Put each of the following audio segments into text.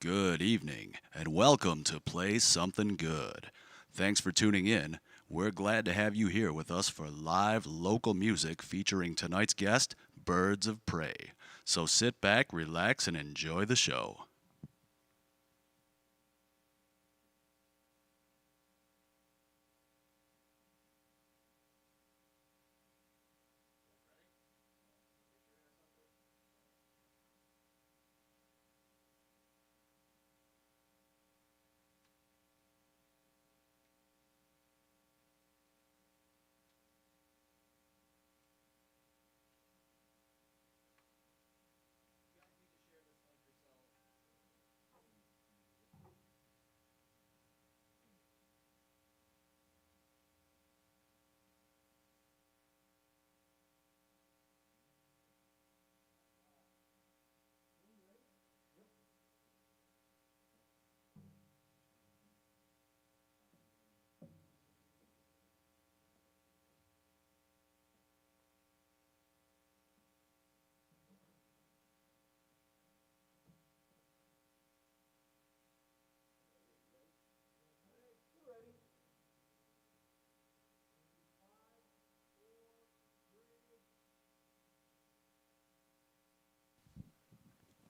Good evening, and welcome to Play Something Good. Thanks for tuning in. We're glad to have you here with us for live local music featuring tonight's guest, Birds of Prey. So sit back, relax, and enjoy the show.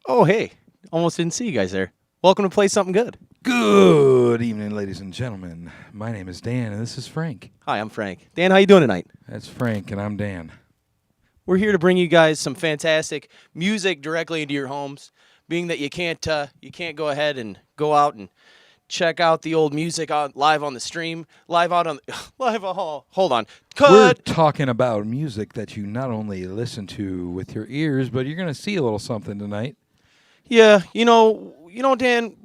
Oh, hey. Almost didn't see you guys there. Welcome to Play Something Good. Good evening, ladies and gentlemen. My name is Dan, and this is Frank. Hi, I'm Frank. Dan, how you doing tonight? That's Frank, and I'm Dan. We're here to bring you guys some fantastic music directly into your homes. Being that you can't go ahead and go out and check out the old music live on the stream, live out on live. Oh, hold on, We're cut. talking about music that you not only listen to with your ears, but you're going to see a little something tonight. Yeah, Dan,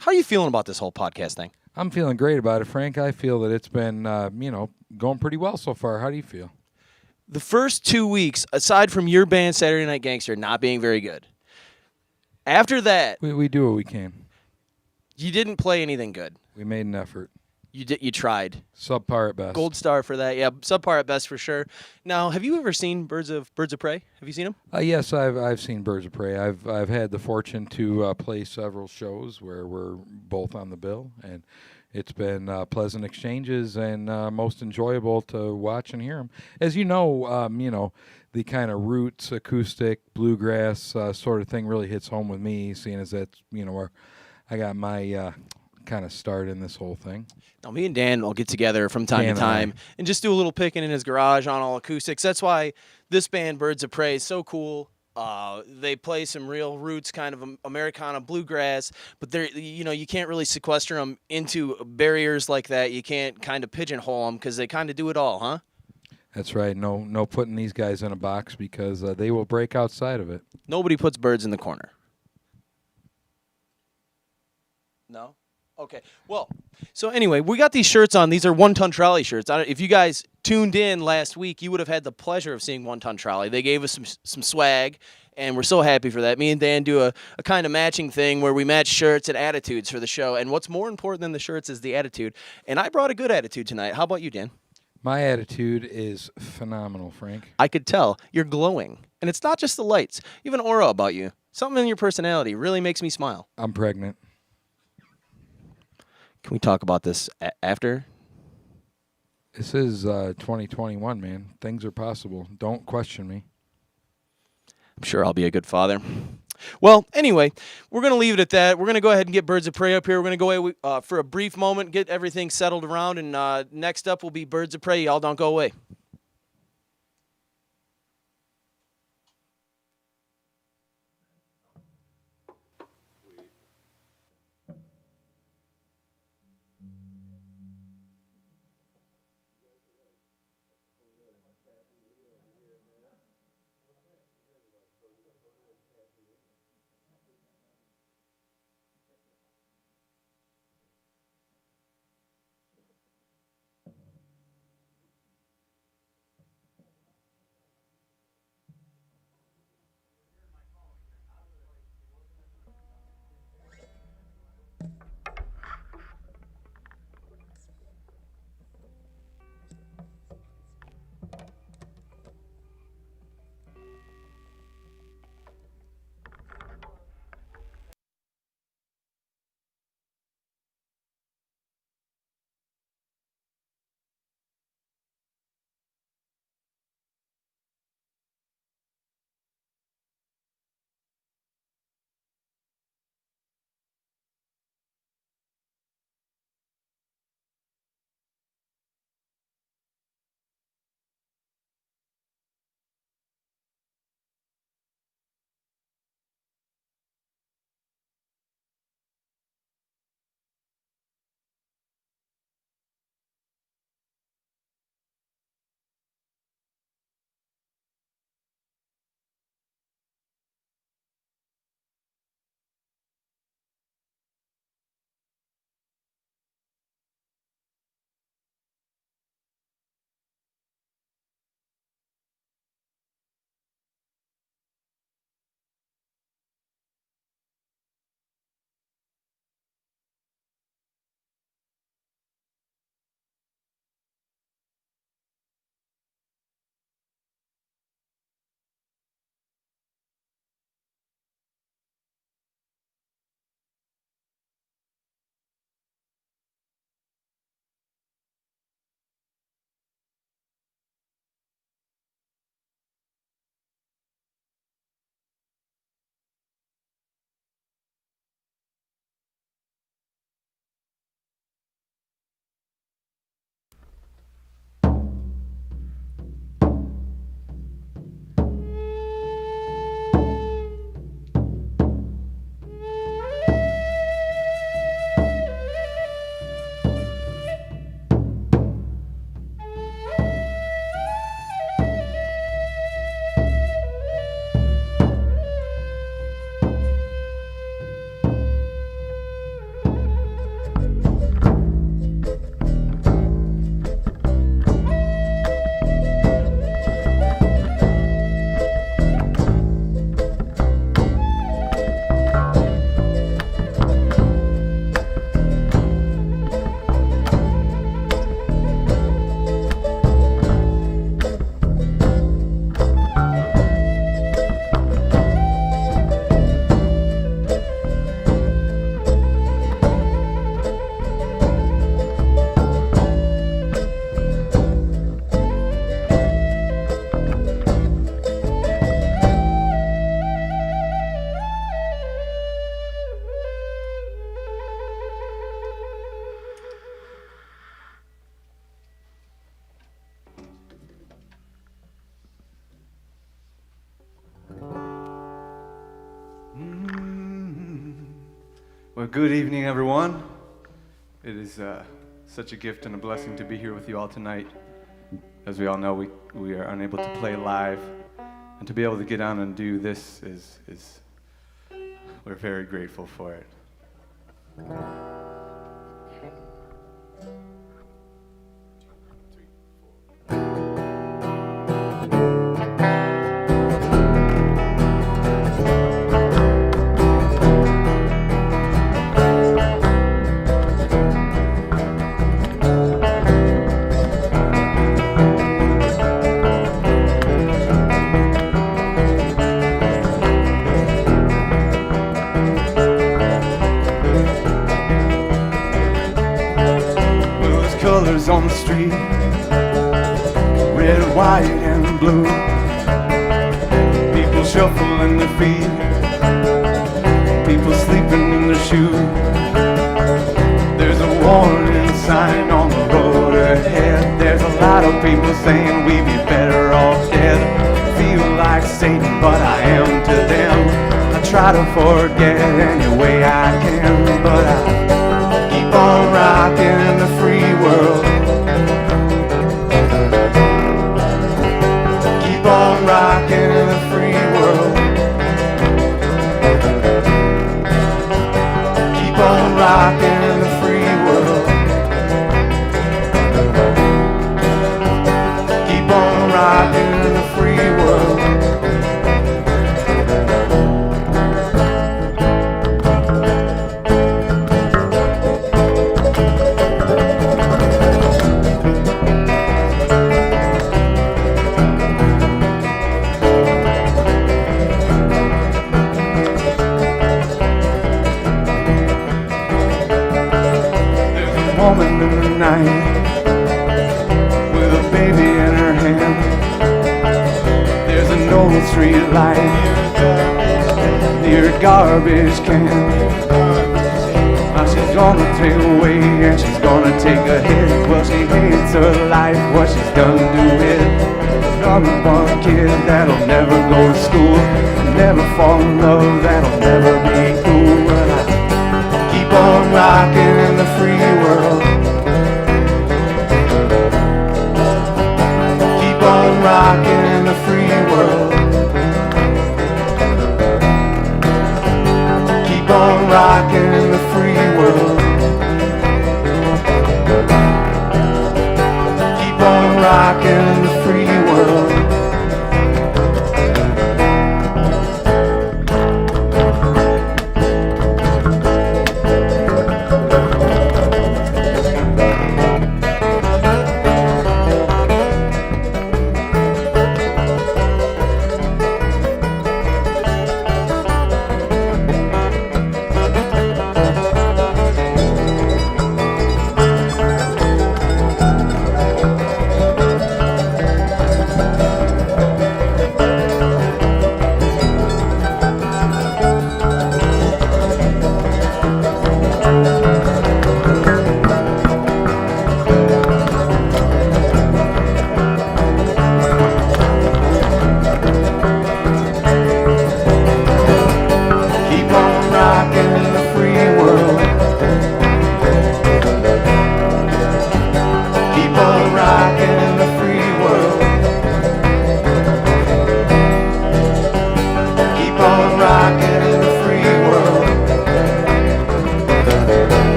how are you feeling about this whole podcast thing? I'm feeling great about it, Frank. I feel that it's been, going pretty well so far. How do you feel? The first 2 weeks, aside from your band Saturday Night Gangster not being very good, after that, We do what we can. you didn't play anything good. We made an effort. You tried. Subpar at best. Gold star for that. Yeah, subpar at best for sure. Now, have you ever seen Birds of Prey? Have you seen them? Yes, I've seen Birds of Prey. I've had the fortune to play several shows where we're both on the bill, and it's been pleasant exchanges and most enjoyable to watch and hear them. As the kind of roots, acoustic, bluegrass sort of thing really hits home with me, seeing as that's where I got my kind of start in this whole thing. Now, me and Dan will get together from time Dan to and time and just do a little picking in his garage on all acoustics. That's why this band, Birds of Prey, is so cool. They play some real roots, kind of Americana bluegrass, but you can't really sequester them into barriers like that. You can't kind of pigeonhole them because they kind of do it all, huh? That's right. No putting these guys in a box because they will break outside of it. Nobody puts birds in the corner. No? Okay. Well, so anyway, we got these shirts on. These are One Ton Trolley shirts. If you guys tuned in last week, you would have had the pleasure of seeing One Ton Trolley. They gave us some swag, and we're so happy for that. Me and Dan do a kind of matching thing where we match shirts and attitudes for the show. And what's more important than the shirts is the attitude. And I brought a good attitude tonight. How about you, Dan? My attitude is phenomenal, Frank. I could tell. You're glowing. And it's not just the lights. You have an aura about you. Something in your personality really makes me smile. I'm pregnant. Can we talk about this after? This is 2021, man. Things are possible. Don't question me. I'm sure I'll be a good father. Well, anyway, we're going to leave it at that. We're going to go ahead and get Birds of Prey up here. We're going to go for a brief moment, get everything settled around, and next up will be Birds of Prey. Y'all don't go away. Well, good evening, everyone. It is such a gift and a blessing to be here with you all tonight. As we all know, we are unable to play live, and to be able to get on and do this is we're very grateful for it. Colors on the street, red, white, and blue. People shuffling their feet, people sleeping in their shoes. There's a warning sign on the road ahead. There's a lot of people saying we'd be better off dead. Feel like Satan, but I am to them. I try to forget any way I can, but I keep on rocking in the free world. Keep on rocking in the free world. Keep on rocking in the free world. Keep on rocking in the free world. Woman in the night with a baby in her hand. There's an old street light near a garbage can. Now she's gonna take away and she's gonna take a hit. Well, she hates her life, what she's gonna do it. Number one kid that'll never go to school, never fall in love, that'll never be cool. But I keep on rocking in the free world. Keep on rocking in the free world. Keep on rocking in the free world. Keep on rocking in the free world.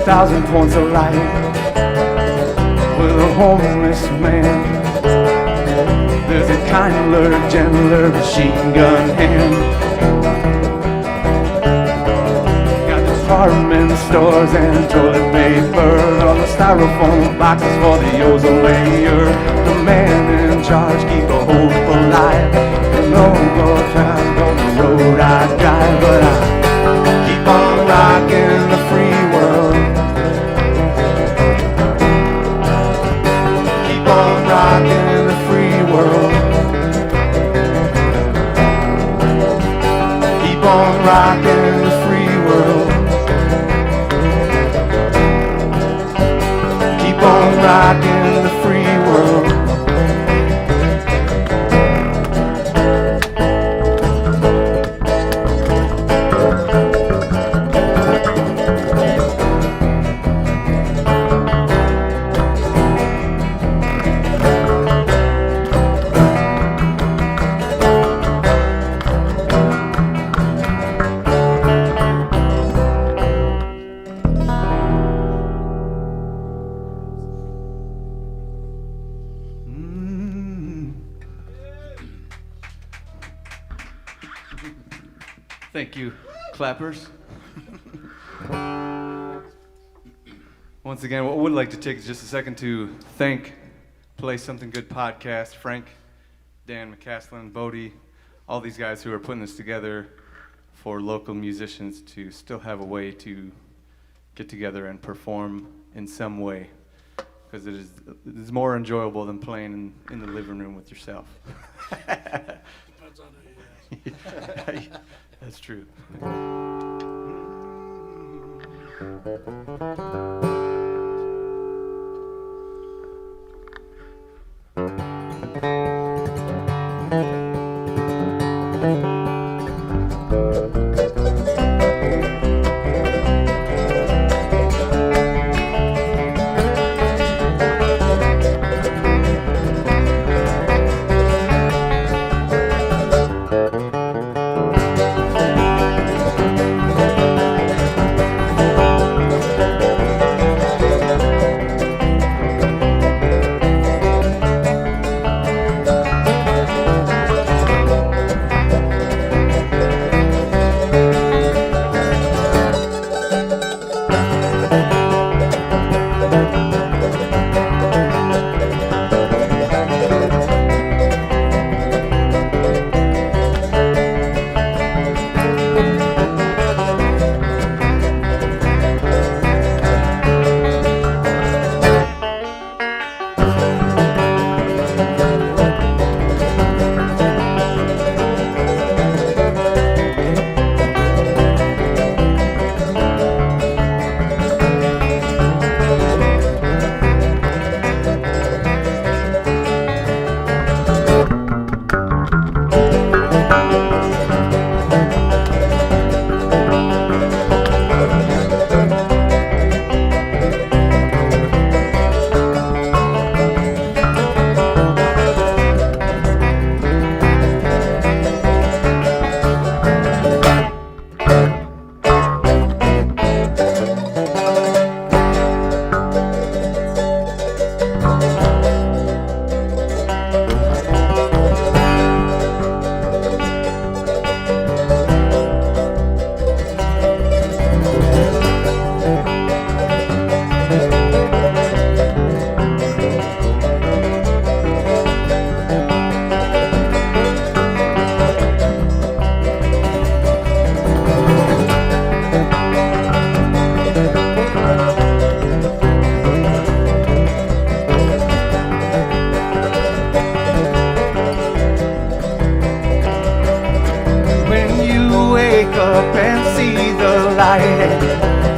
Thousand points of light with a homeless man. There's a kindler, gentler machine gun hand. Got department stores and toilet paper, all the styrofoam boxes for the ozone layer. The man in charge keep the hope alive. And no more time on the road I drive, but I keep on rocking the free world. on rocking the free world. Keep on rocking the free world. Thank you, clappers. Once again, what I would like to take is just a second to thank Play Something Good podcast, Frank, Dan McCaslin, Bodie, all these guys who are putting this together for local musicians to still have a way to get together and perform in some way, because it is more enjoyable than playing in the living room with yourself. Depends on who you ask. That's true.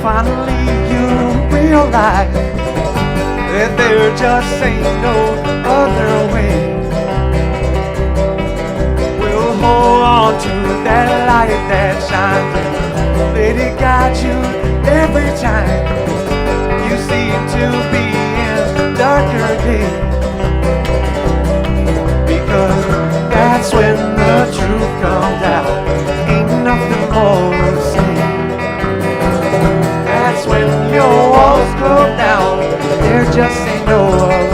Finally you realize that there just ain't no other way. We'll hold on to that light that shines and let it guide you every time you seem to be in darker days. Because that's when the truth comes out. Ain't nothing more to say. That's when your walls come down. There just ain't no other.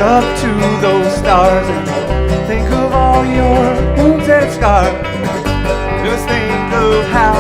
Up to those stars and think of all your wounds and scars. Just think of how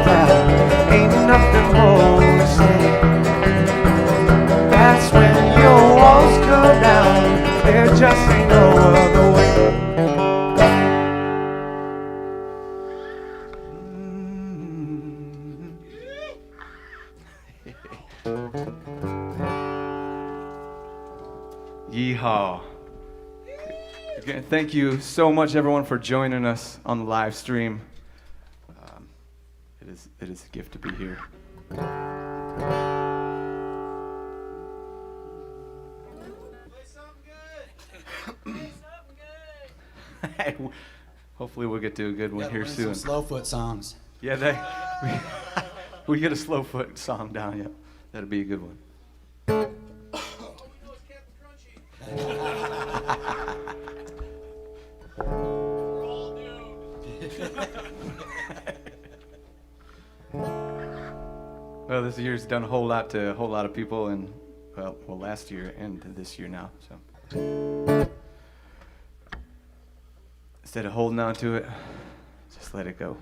out, ain't nothing more to say. That's when your walls come down, there just ain't no other way. Yeehaw. Again, thank you so much, everyone, for joining us on the live stream. It is a gift to be here. Hopefully we'll get to a good one here soon. Some Slowfoot songs. Yeah, we get a Slowfoot song down. Yeah, that'd be a good one. Well, this year's done a whole lot to a whole lot of people, and well, last year and this year now. So instead of holding on to it, just let it go.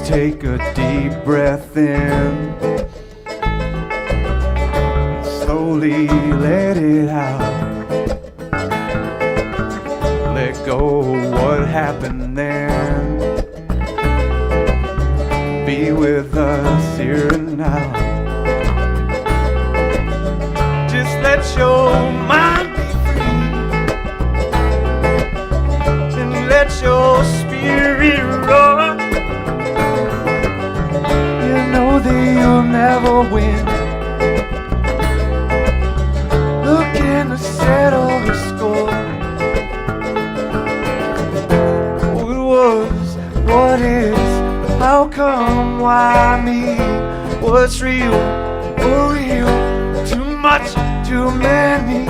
Take a deep breath in, slowly let it out. Let go of what happened then. Be with us here and now. Just let your mind be free, and let your spirit roar. Know that you'll never win. Looking to settle the score. What was, what is, how come, why me? What's real, for real? Too much, too many.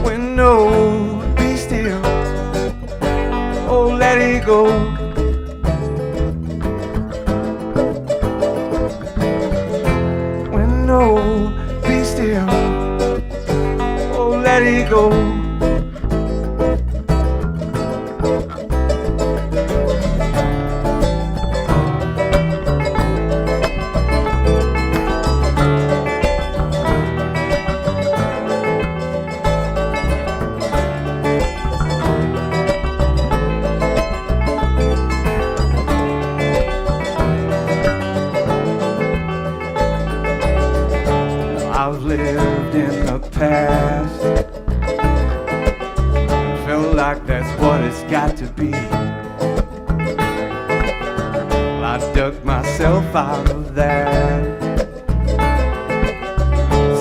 When no, be still. Oh, let it go. No, be still. Oh, let it go. I've lived in the past. Felt like that's what it's got to be. Well, I dug myself out of that.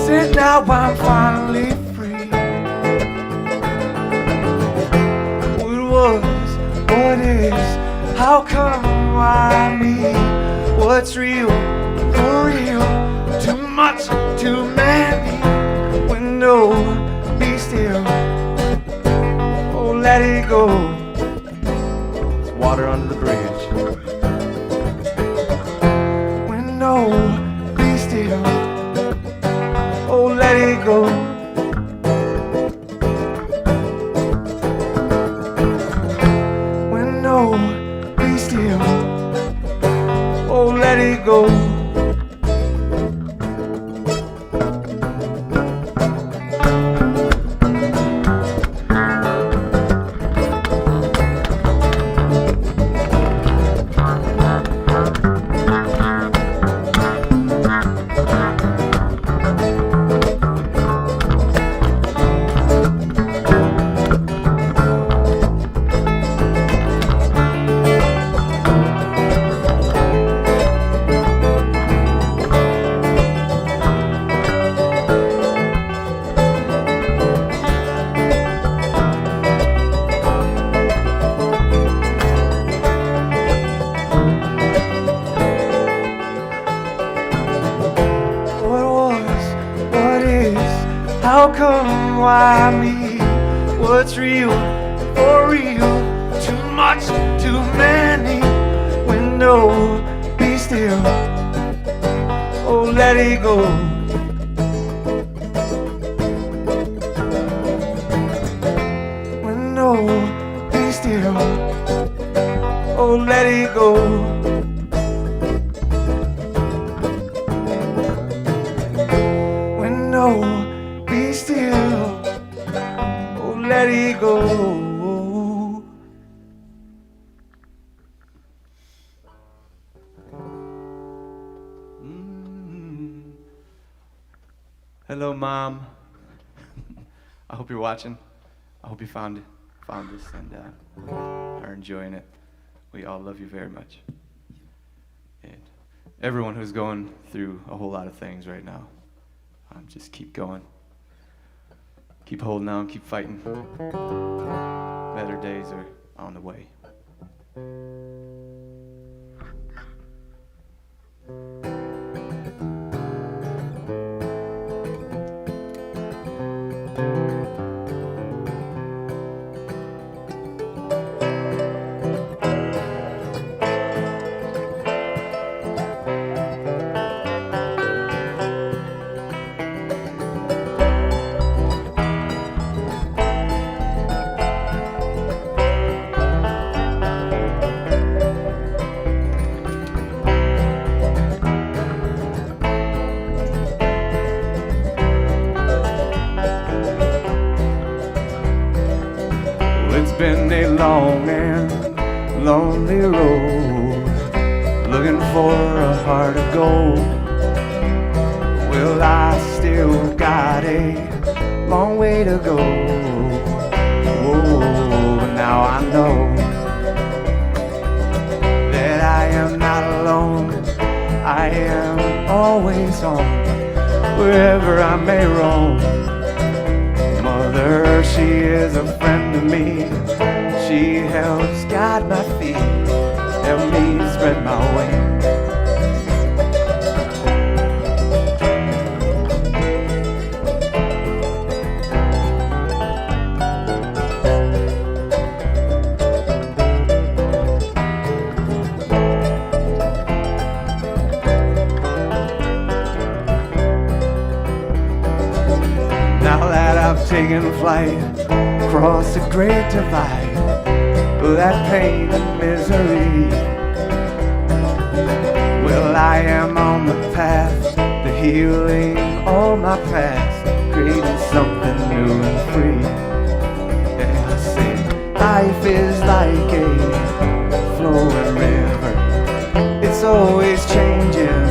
Said now I'm finally free. What was, what is, how come, why me? What's real, for real? Too much, too many. When no, be still. Oh, let it go. There's water under the bridge. When no, be still. Oh, let it go. When no, be still. Oh, let it go. How come, why me? What's real, for real? Too much, too many. When no, be still. Oh, let it go. When no, be still. Oh, let it go. No, be still. Oh, let it go. Hello, Mom. I hope you're watching. I hope you found this and are enjoying it. We all love you very much. And everyone who's going through a whole lot of things right now, just keep going. Keep holding on, keep fighting. Better days are on the way. Been a long and lonely road, looking for a heart of gold. Well, I still got a long way to go. Oh, but now I know that I am not alone. I am always home, wherever I may roam. Mother, she is a friend to me. She helps guide my feet, help me spread my wings. Now that I've taken flight across the great divide, that pain and misery, well, I am on the path to healing all my past, creating something new and free. Yeah, I say life is like a flowing river. It's always changing,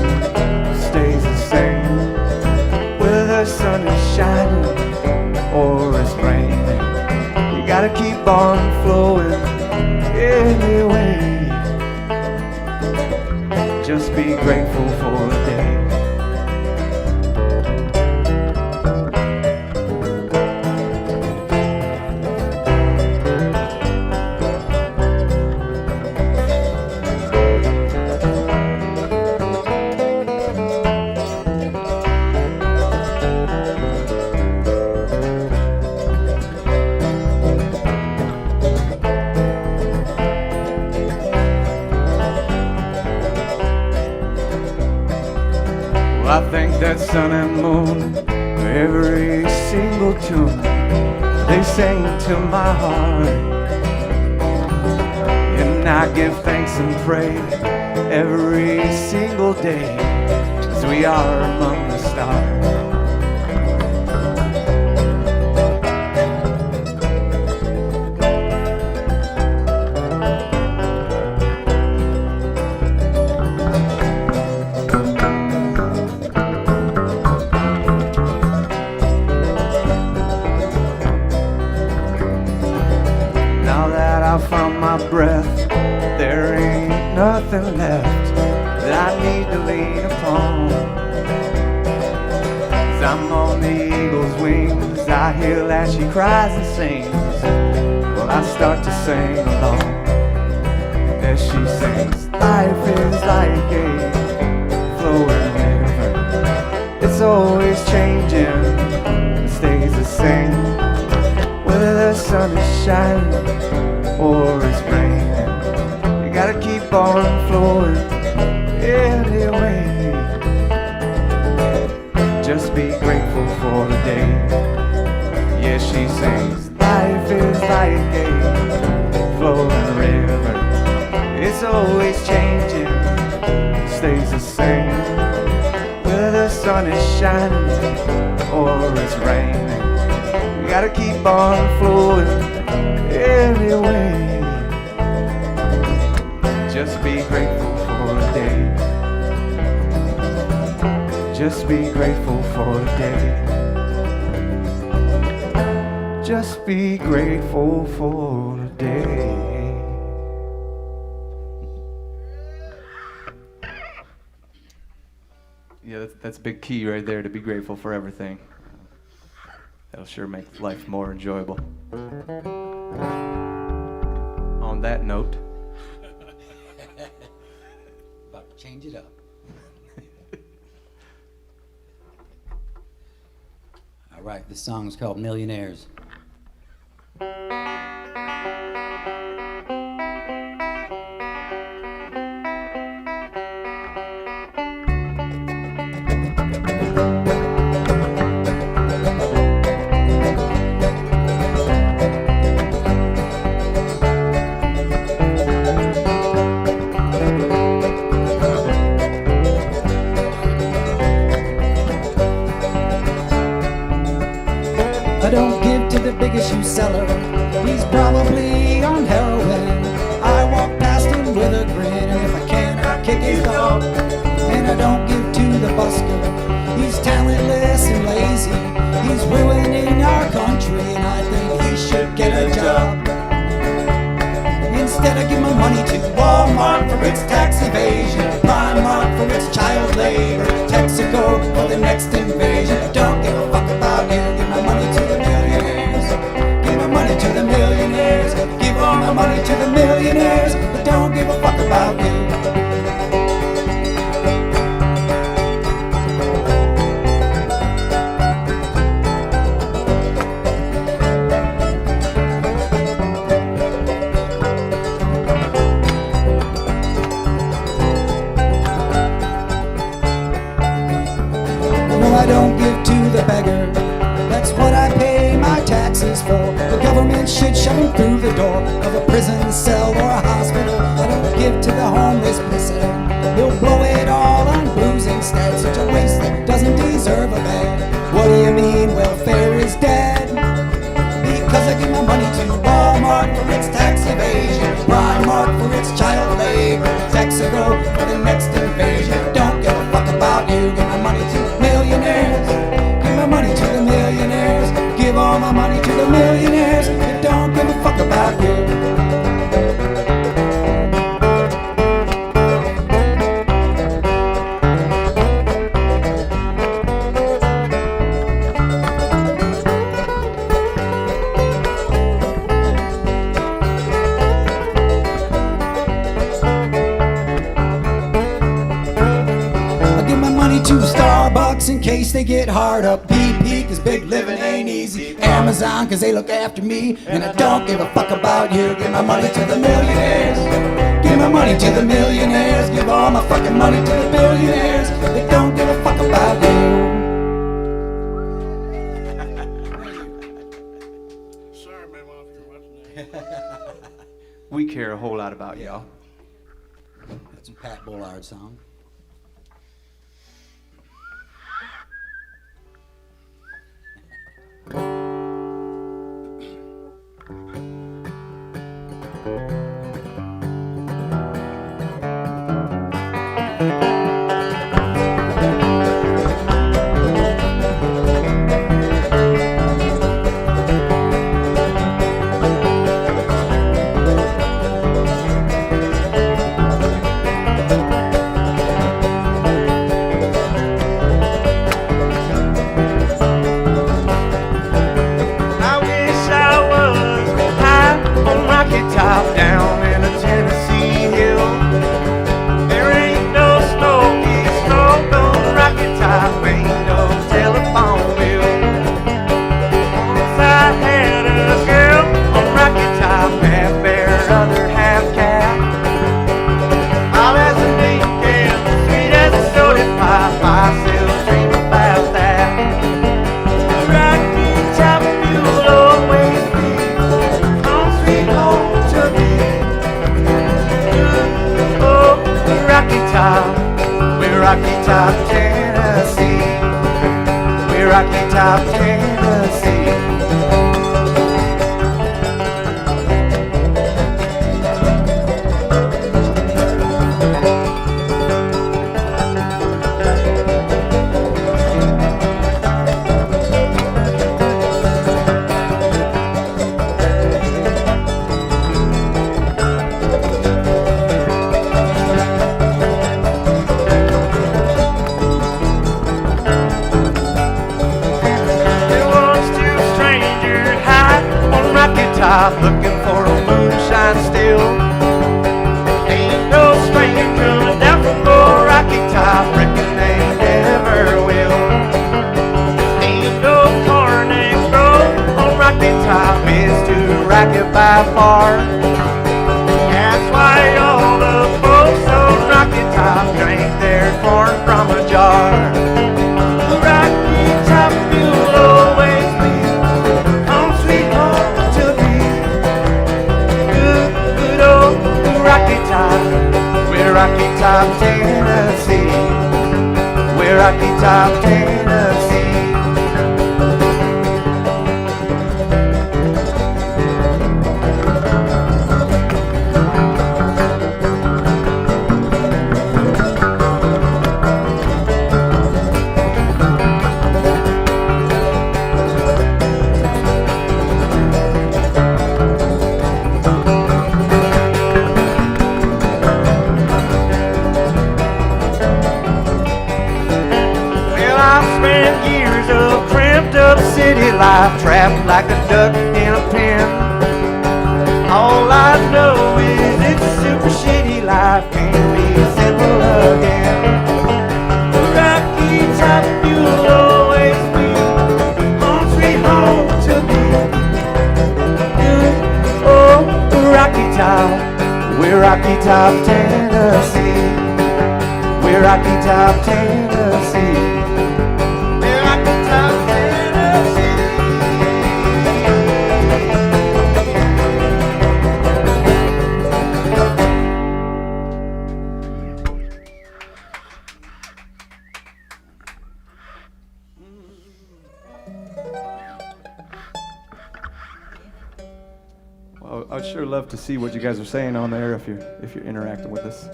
stays the same, whether the sun is shining or it's raining. You gotta keep on flowing anyway. Just be grateful for the day. I thank that sun and moon for every single tune they sing to my heart. And I give thanks and pray every single day as we are among the stars. Breath, there ain't nothing left that I need to lean upon. 'Cause I'm on the eagle's wings, I hear that she cries and sings. Well, I start to sing along as she sings. Life is like a flowing river, it's always changing, stays the same. Whether the sun is shining or it's raining, you gotta keep on flowing anyway. Just be grateful for the day. Yeah, she sings, life is like a flowing river. It's always changing, stays the same. Whether the sun is shining or it's raining, you gotta keep on flowing anyway. Just be grateful for the day. Just be grateful for the day. Just be grateful for the day. Yeah, that's a big key right there, to be grateful for everything. That'll sure make life more enjoyable. On that note, About to change it up. All right, this song is called Millionaires. I don't give to the biggest shoe seller. He's probably on heroin. I walk past him with a grin, and if I can, I kick his dog. And I don't give to the busker. He's talentless and lazy. He's ruining our country, and I think he should get a job. Instead, I give my money to Walmart for its tax evasion, Primark for its child labor, Texaco for the next invasion. I don't give a fuck about you. Give my money to the millionaires. Give my money to the millionaires. Give all my money to the millionaires. But don't give a fuck about you. I don't give to the beggar. That's what I pay my taxes for. The government should shove him through the door of a prison cell or a hospital. I don't give to the homeless person. He'll blow it all on booze instead. Such a waste that doesn't deserve a bed. What do you mean welfare is dead? Because I give my money to Walmart for its tax evasion, Primark for its child labor, Texaco for the next invasion. Don't give a fuck about you. Give my money to millionaires. Give my money to the millionaires. Give all my money to the millionaires. They don't give a fuck about you. To Starbucks in case they get hard up. BP cause big living ain't easy. Amazon cause they look after me. And I don't give a fuck about you. Give my money to the millionaires. Give my money to the millionaires. Give all my fucking money to the billionaires. They don't give a fuck about you. Sorry, my mom, if you're watching that. we care a whole lot about y'all. That's a Pat Bullard song. Rocky Top, Tennessee. Looking for a moonshine still. Ain't no stranger down from the Rocky Top, reckon they never will. Ain't no car named Road on Rocky Top, is too rocky by far. That's why all the folks on Rocky Top drink their corn from a jar. The Rocky Top will always be home sweet home to me. Good old Rocky Top, we're Rocky Top, Tennessee. We're Rocky Top, Tennessee. City life, trapped like a duck in a pen. All I know is it's a super shitty life, can't be simple again. Rocky Top, you'll always be home sweet home to me. Good old Rocky Top, we're Rocky Top, Tennessee. We're Rocky Top, Tennessee. We're Rocky Top, Well, I'd sure love to see what you guys are saying on there if you're interacting with us.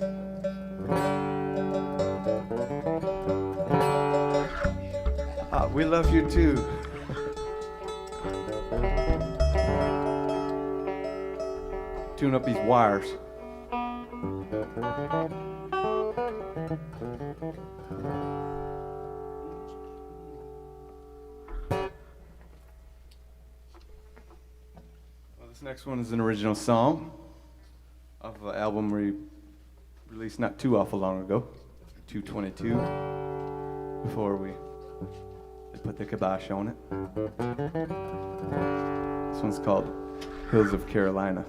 We love you too. Tune up these wires. This next one is an original song of an album we released not too awful long ago, 222, before they put the kibosh on it. This one's called Hills of Carolina.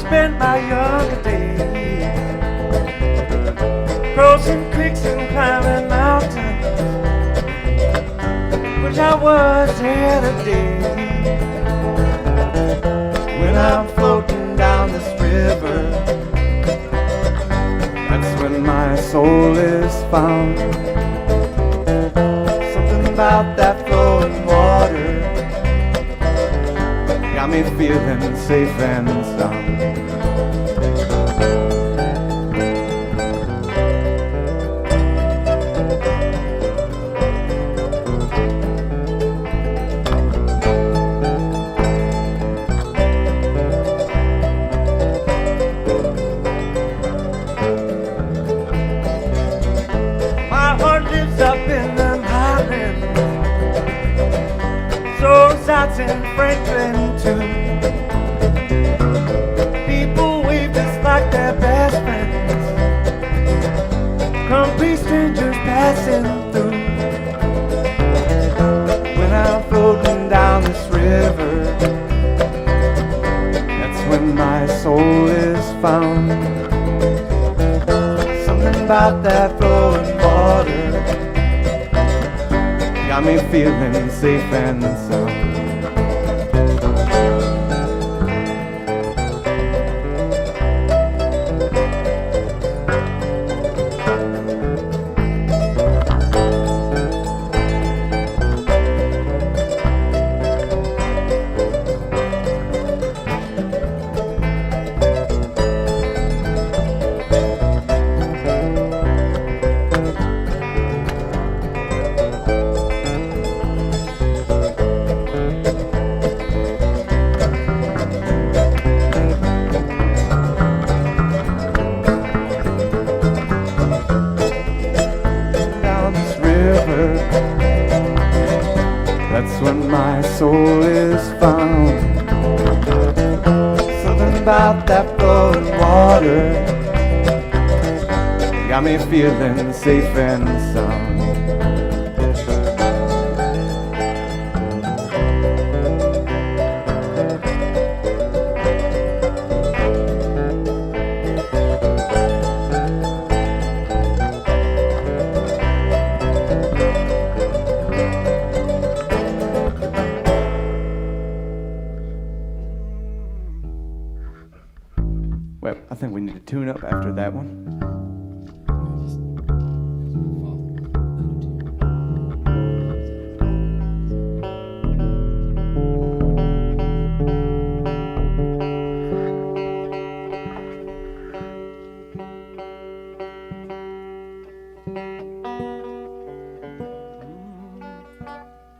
spent my younger days crossing creeks and climbing mountains, which I was here today. When I'm floating down this river, that's when my soul is found. Something about that flowing water got me feeling safe and sound. in Franklin too. People wave just like their best friends. Complete strangers passing through. When I'm floating down this river, that's when my soul is found. Something about that flowing water got me feeling safe and sound. That's when my soul is found. Something about that flowing water got me feeling safe and sound. Well, I think we need to tune up after that one.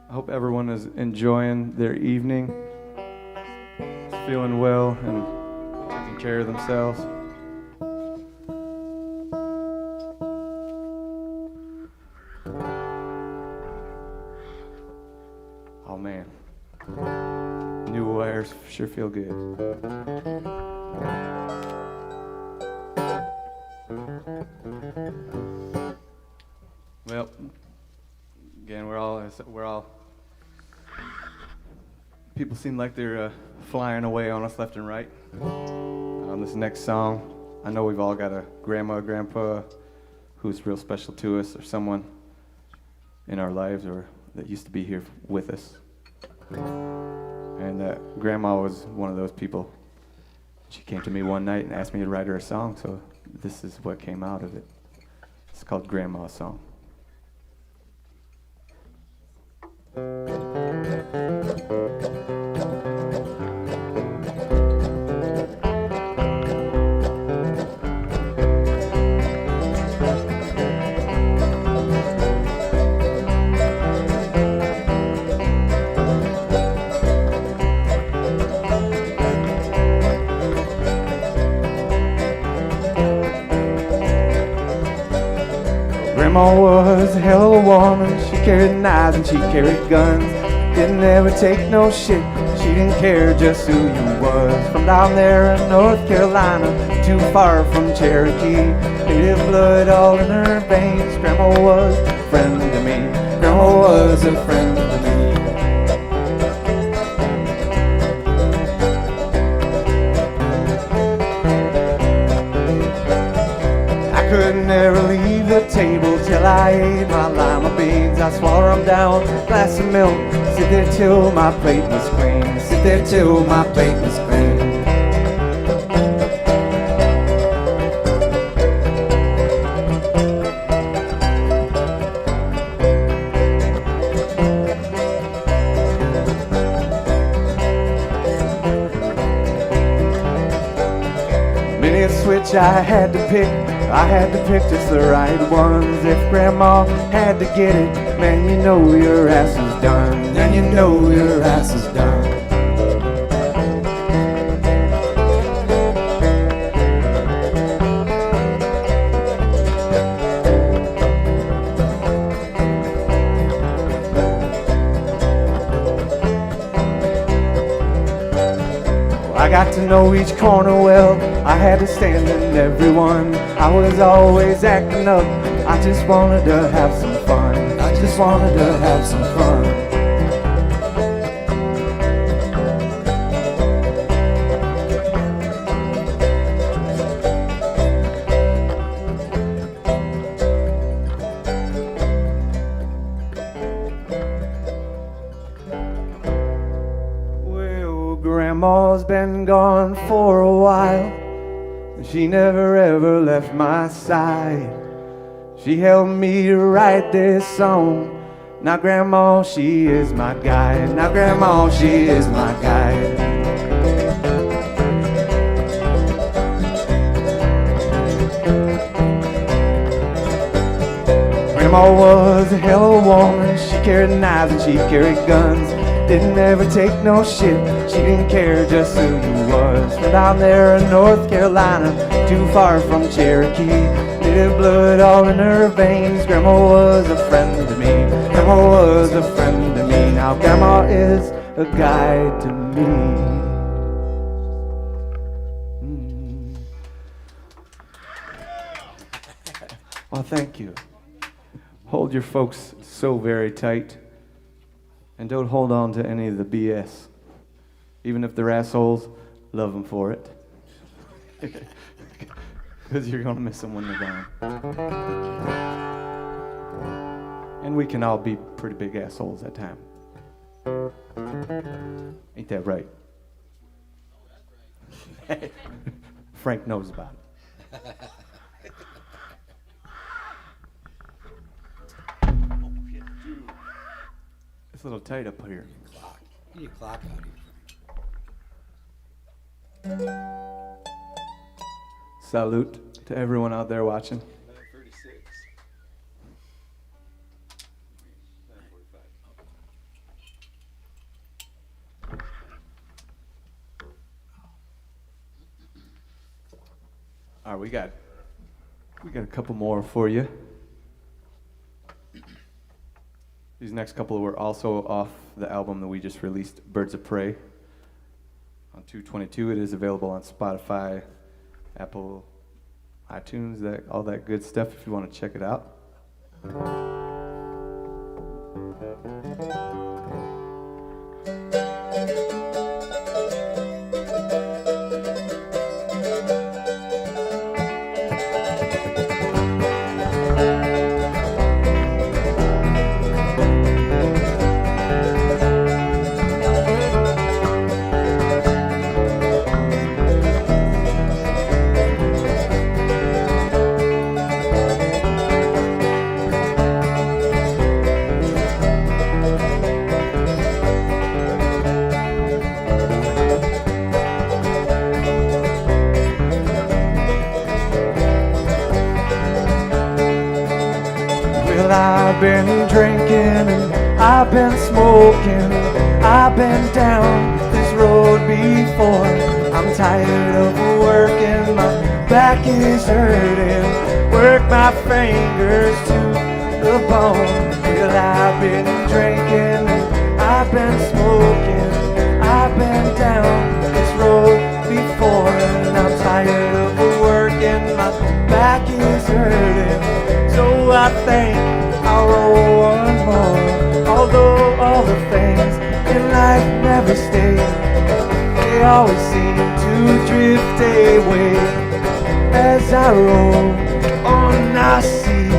I hope everyone is enjoying their evening, feeling well, and taking care of themselves. Oh man, new wires sure feel good. Well, again, we're all. People seem like they're flying away on us left and right. On this next song, I know we've all got a grandma, grandpa who's real special to us, or someone in our lives or that used to be here with us. And grandma was one of those people. She came to me one night and asked me to write her a song, so this is what came out of it. It's called Grandma's Song. Grandma was a hell of a woman. She carried knives and she carried guns. Didn't ever take no shit. She didn't care just who you was. From down there in North Carolina, too far from Cherokee, native blood all in her veins. Grandma was a friend to me. Grandma was a friend to me. I could never leave the table till I ate my lima beans. I swallow them down, glass of milk, sit there till my plate was clean. Sit there till my plate was clean. Many a switch I had to pick, I had to pick just the right ones. If Grandma had to get it, man, you know your ass is done. Then you know your ass is done. I got to know each corner well. I had to stand in every one. I was always acting up. I just wanted to have some fun. I just wanted to have some fun. Well, Grandma's been gone for a while. She never ever left my side. She helped me to write this song. Now Grandma, she is my guide. Now Grandma, she is my guide. Grandma was a hell of a woman. She carried knives and she carried guns. Didn't ever take no shit. She didn't care just who you was. From down there in North Carolina, too far from Cherokee. Native blood all in her veins. Grandma was a friend to me. Grandma was a friend to me. Now Grandma is a guide to me. Well, thank you. Hold your folks so very tight. And don't hold on to any of the BS. Even if they're assholes, love them for it. Because you're going to miss them when they're gone. And we can all be pretty big assholes at times. Ain't that right? Frank knows about it. It's a little tight up here. Clock. You need a clock out here. Salute to everyone out there watching. 9:36. 9:45. All right, we got a couple more for you. These next couple were also off the album that we just released, Birds of Prey. On 2/22, it is available on Spotify, Apple, iTunes, all that good stuff if you want to check it out. Well, I've been drinking and I've been smoking. I've been down this road before. I'm tired of working, my back is hurting. Work my fingers to the bone. Well, I've been drinking and I've been smoking. I've been down this road before, and I'm tired of working, my back is hurting. So I think I'll roll one more. Although all the things in life never stay, they always seem to drift away. As I roll on, I see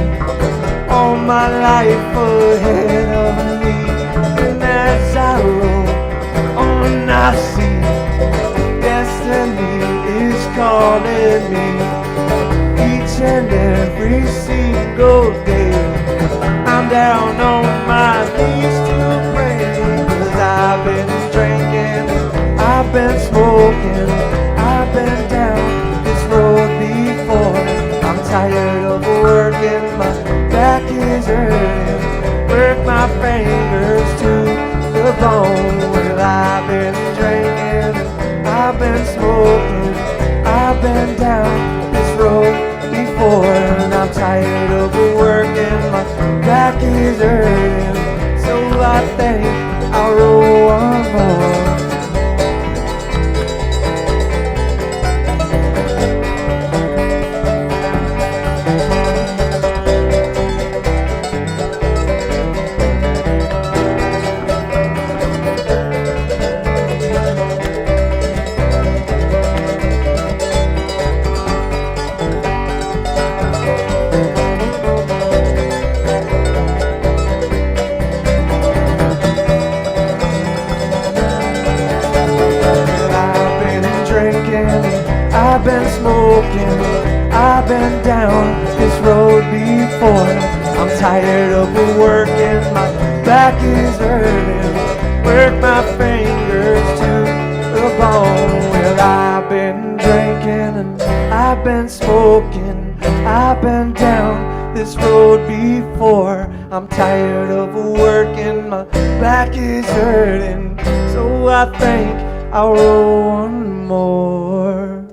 all my life ahead of me. And as I roll on, I see destiny is calling me. Each and every single day, I'm down on my knees to pray. 'Cause I've been drinking, I've been smoking, I've been down this road before. I'm tired of working, my back is hurting. Work my fingers to the bone. Well, I've been drinking, I've been smoking, I've been down this road before, and I'm tired of working, my back is hurting. So I think I'll roll one more. been down this road before. I'm tired of working, my back is hurting. Work my fingers to the bone. Well, I've been drinking and I've been smoking. I've been down this road before. I'm tired of working, my back is hurting. So I think I'll roll one more.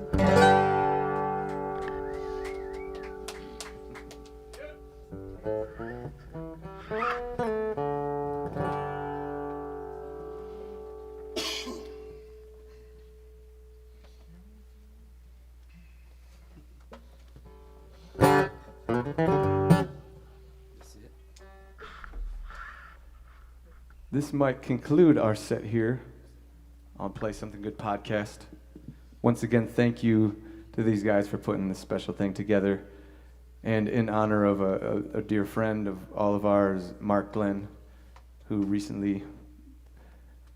This might conclude our set here on Play Something Good podcast. Once again, thank you to these guys for putting this special thing together. And in honor of a dear friend of all of ours, Mark Glenn, who recently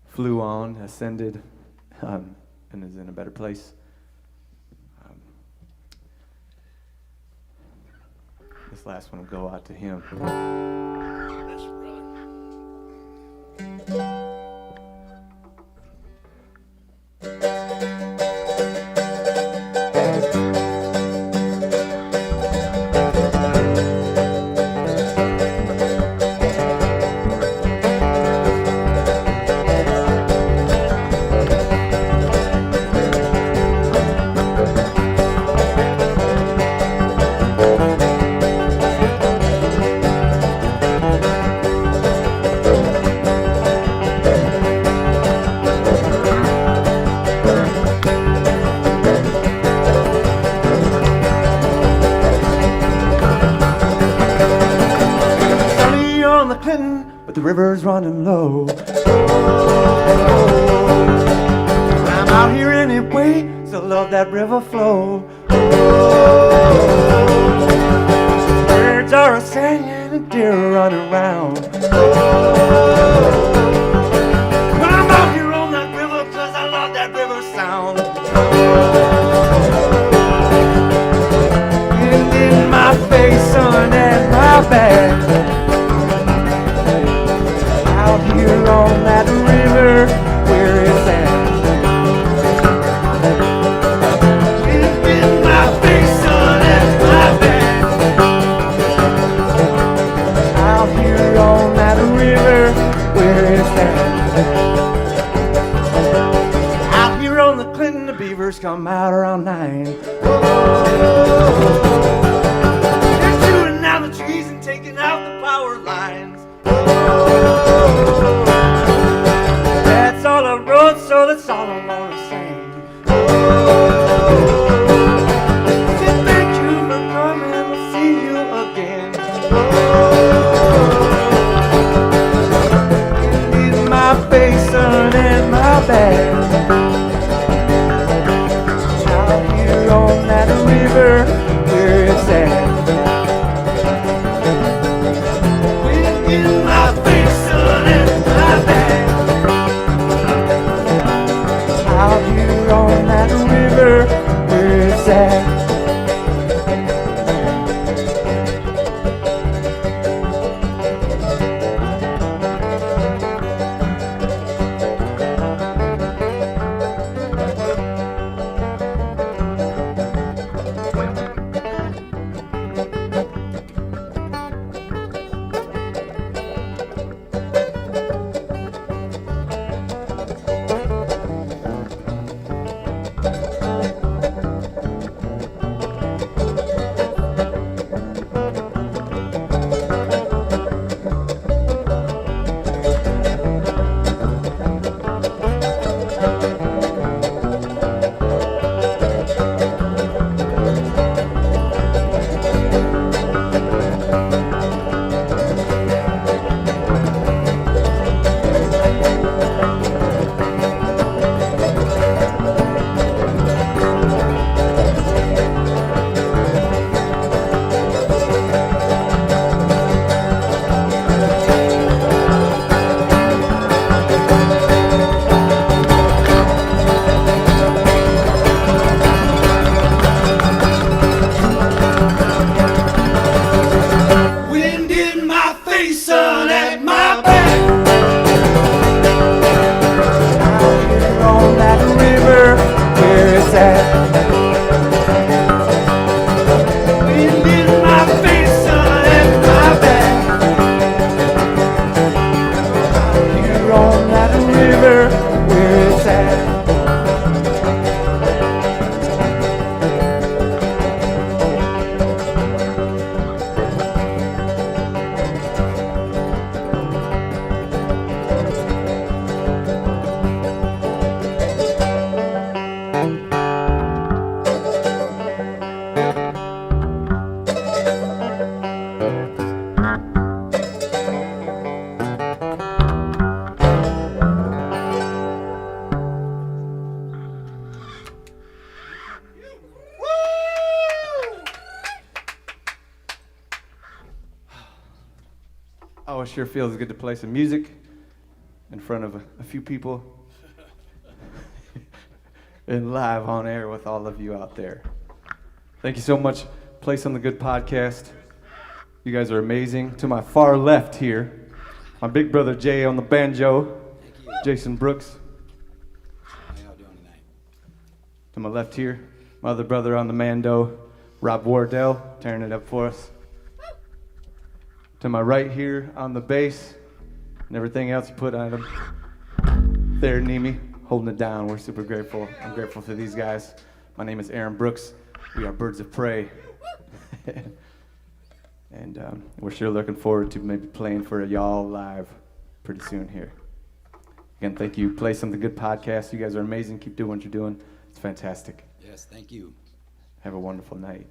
flew on, ascended, and is in a better place. This last one will go out to him. That's brother. But the river's running low. I'm out here anyway, still love that river flow. Birds are a singing and deer are running around. I'm out here on that river 'cause I love that river sound. Wind in my face, sun at my back. Out here on that river, where it's at. Wind in my face, sun at my back. Out here on that river, where it's at. Out here on the Clinton, the beavers come out around 9. They're chewing down the trees and taking out the power lines. That's all I wrote, so that's all I'm gonna say. Say thank you for coming, we'll see you again. Wind in my face, sun in my back. Out here on that river, where it's at. Wind in my face, sun in my back. Out here on that river, where it's at. Oh, it sure feels good to play some music in front of a few people and live on air with all of you out there. Thank you so much, Play Something Good podcast. You guys are amazing. To my far left here, my big brother Jay on the banjo, Jason Brooks. How y'all doing tonight? To my left here, my other brother on the mando, Rob Wardell, tearing it up for us. To my right here on the bass and everything else you put on him, there, Nemi, holding it down. We're super grateful. I'm grateful for these guys. My name is Aaron Brooks. We are Birds of Prey. And we're sure looking forward to maybe playing for y'all live pretty soon here. Again, thank you. Play Something Good podcast. You guys are amazing. Keep doing what you're doing. It's fantastic. Yes, thank you. Have a wonderful night.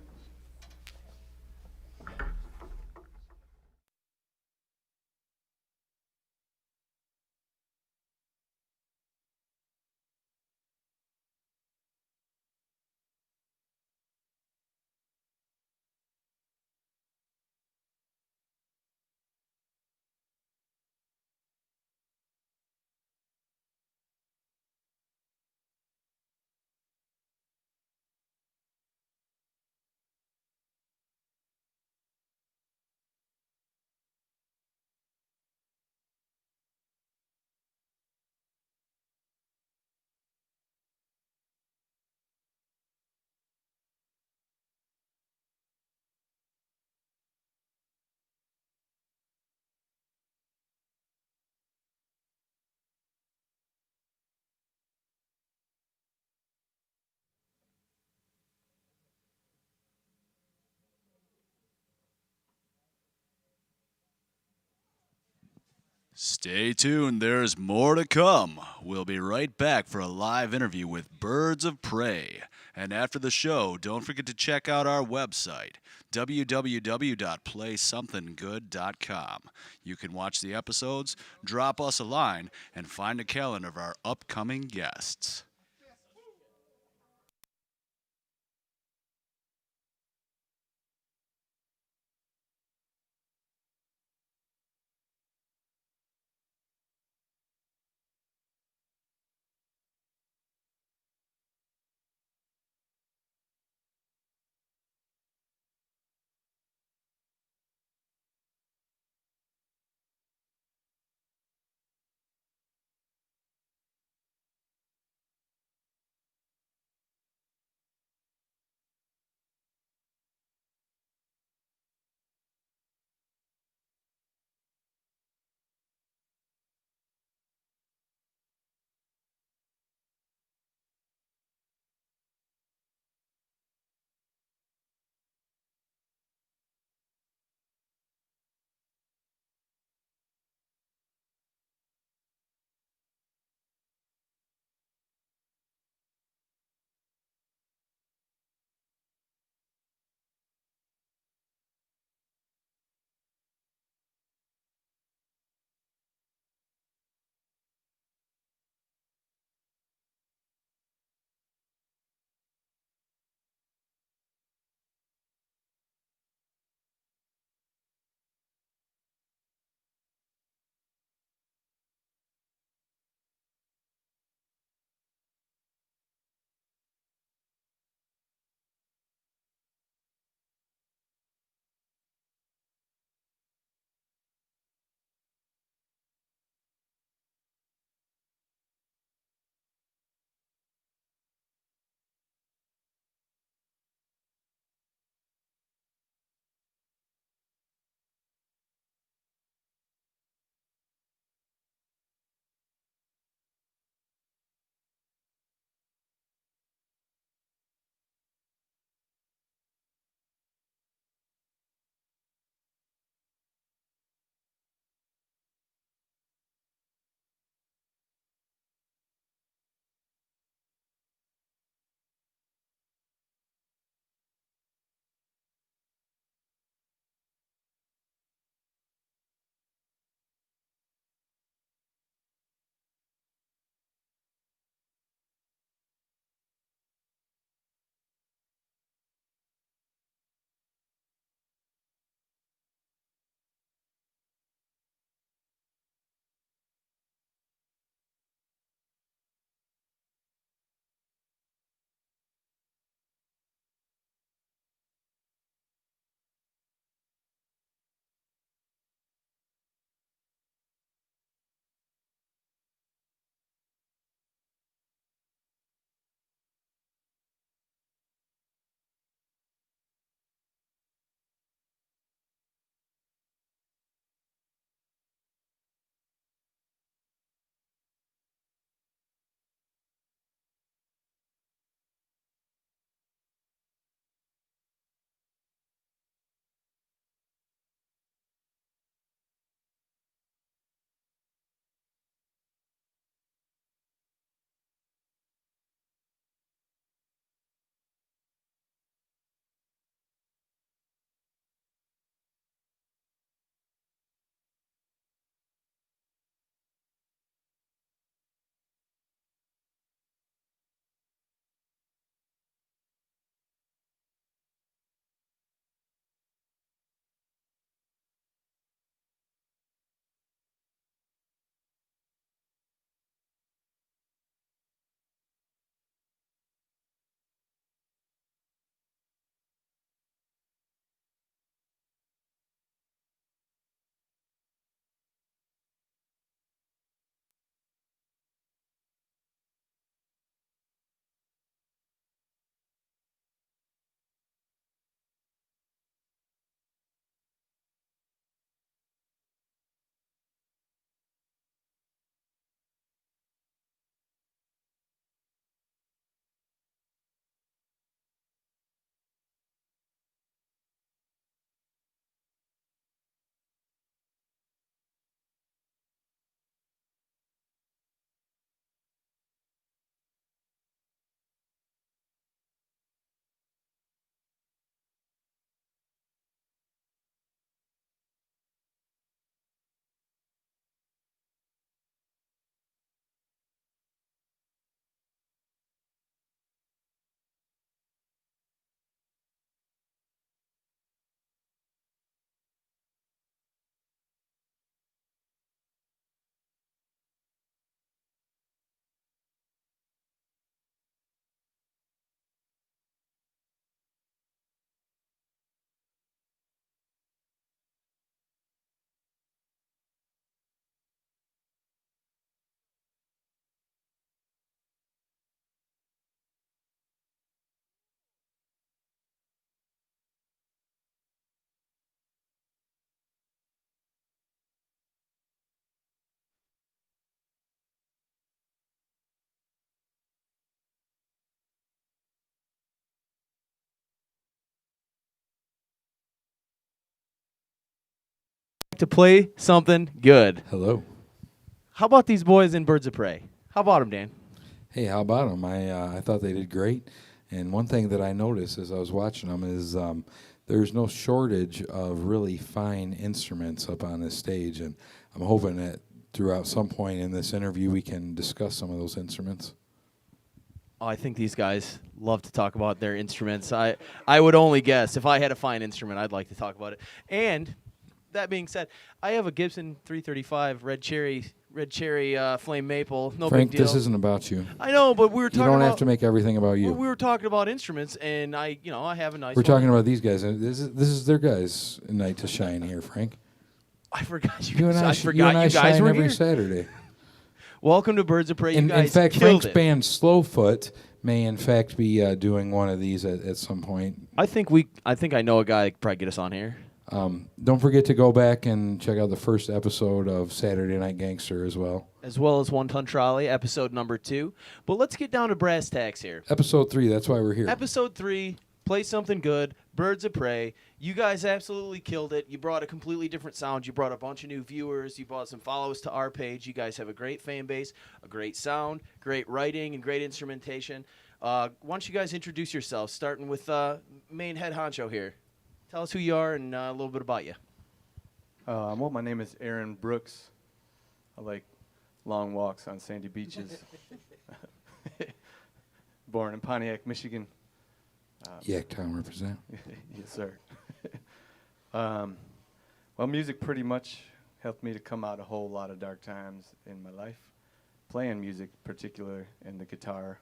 Stay tuned, there's more to come. We'll be right back for a live interview with Birds of Prey. And after the show, don't forget to check out our website, www.playsomethingood.com. You can watch the episodes, drop us a line, and find a calendar of our upcoming guests. to Play Something Good. Hello. How about these boys in Birds of Prey? How about them, Dan? Hey, how about them? I thought they did great. And one thing that I noticed as I was watching them is there's no shortage of really fine instruments up on this stage. And I'm hoping that throughout some point in this interview we can discuss some of those instruments. Oh, I think these guys love to talk about their instruments. I would only guess. If I had a fine instrument, I'd like to talk about it. And that being said, I have a Gibson 335 red cherry flame maple. No Frank, big deal. this isn't about you. I know, but we were talking You don't about, have to make everything about you. We were talking about instruments, and I have a nice We're one. talking about these guys. And this is their guys' night to shine here, Frank. I forgot You and I, I sh- forgot you and I you guys shine were every here. Saturday. Welcome to Birds of Prey. You In guys fact, killed Frank's it. band Slowfoot may in fact be doing one of these at some point. I think I know a guy that could probably get us on here. Don't forget to go back and check out the first episode of Saturday Night Gangster as well. As well as One Ton Trolley, episode number 2. But let's get down to brass tacks here. Episode 3, that's why we're here. Episode 3, Play Something Good, Birds of Prey. You guys absolutely killed it. You brought a completely different sound. You brought a bunch of new viewers. You brought some followers to our page. You guys have a great fan base, a great sound, great writing, and great instrumentation. Why don't you guys introduce yourselves, starting with main head honcho here. Tell us who you are and a little bit about you. Well, my name is Aaron Brooks. I like long walks on sandy beaches. Born in Pontiac, Michigan. Yaktown represent. Yes, sir. Well, music pretty much helped me to come out a whole lot of dark times in my life. Playing music, particular, and the guitar.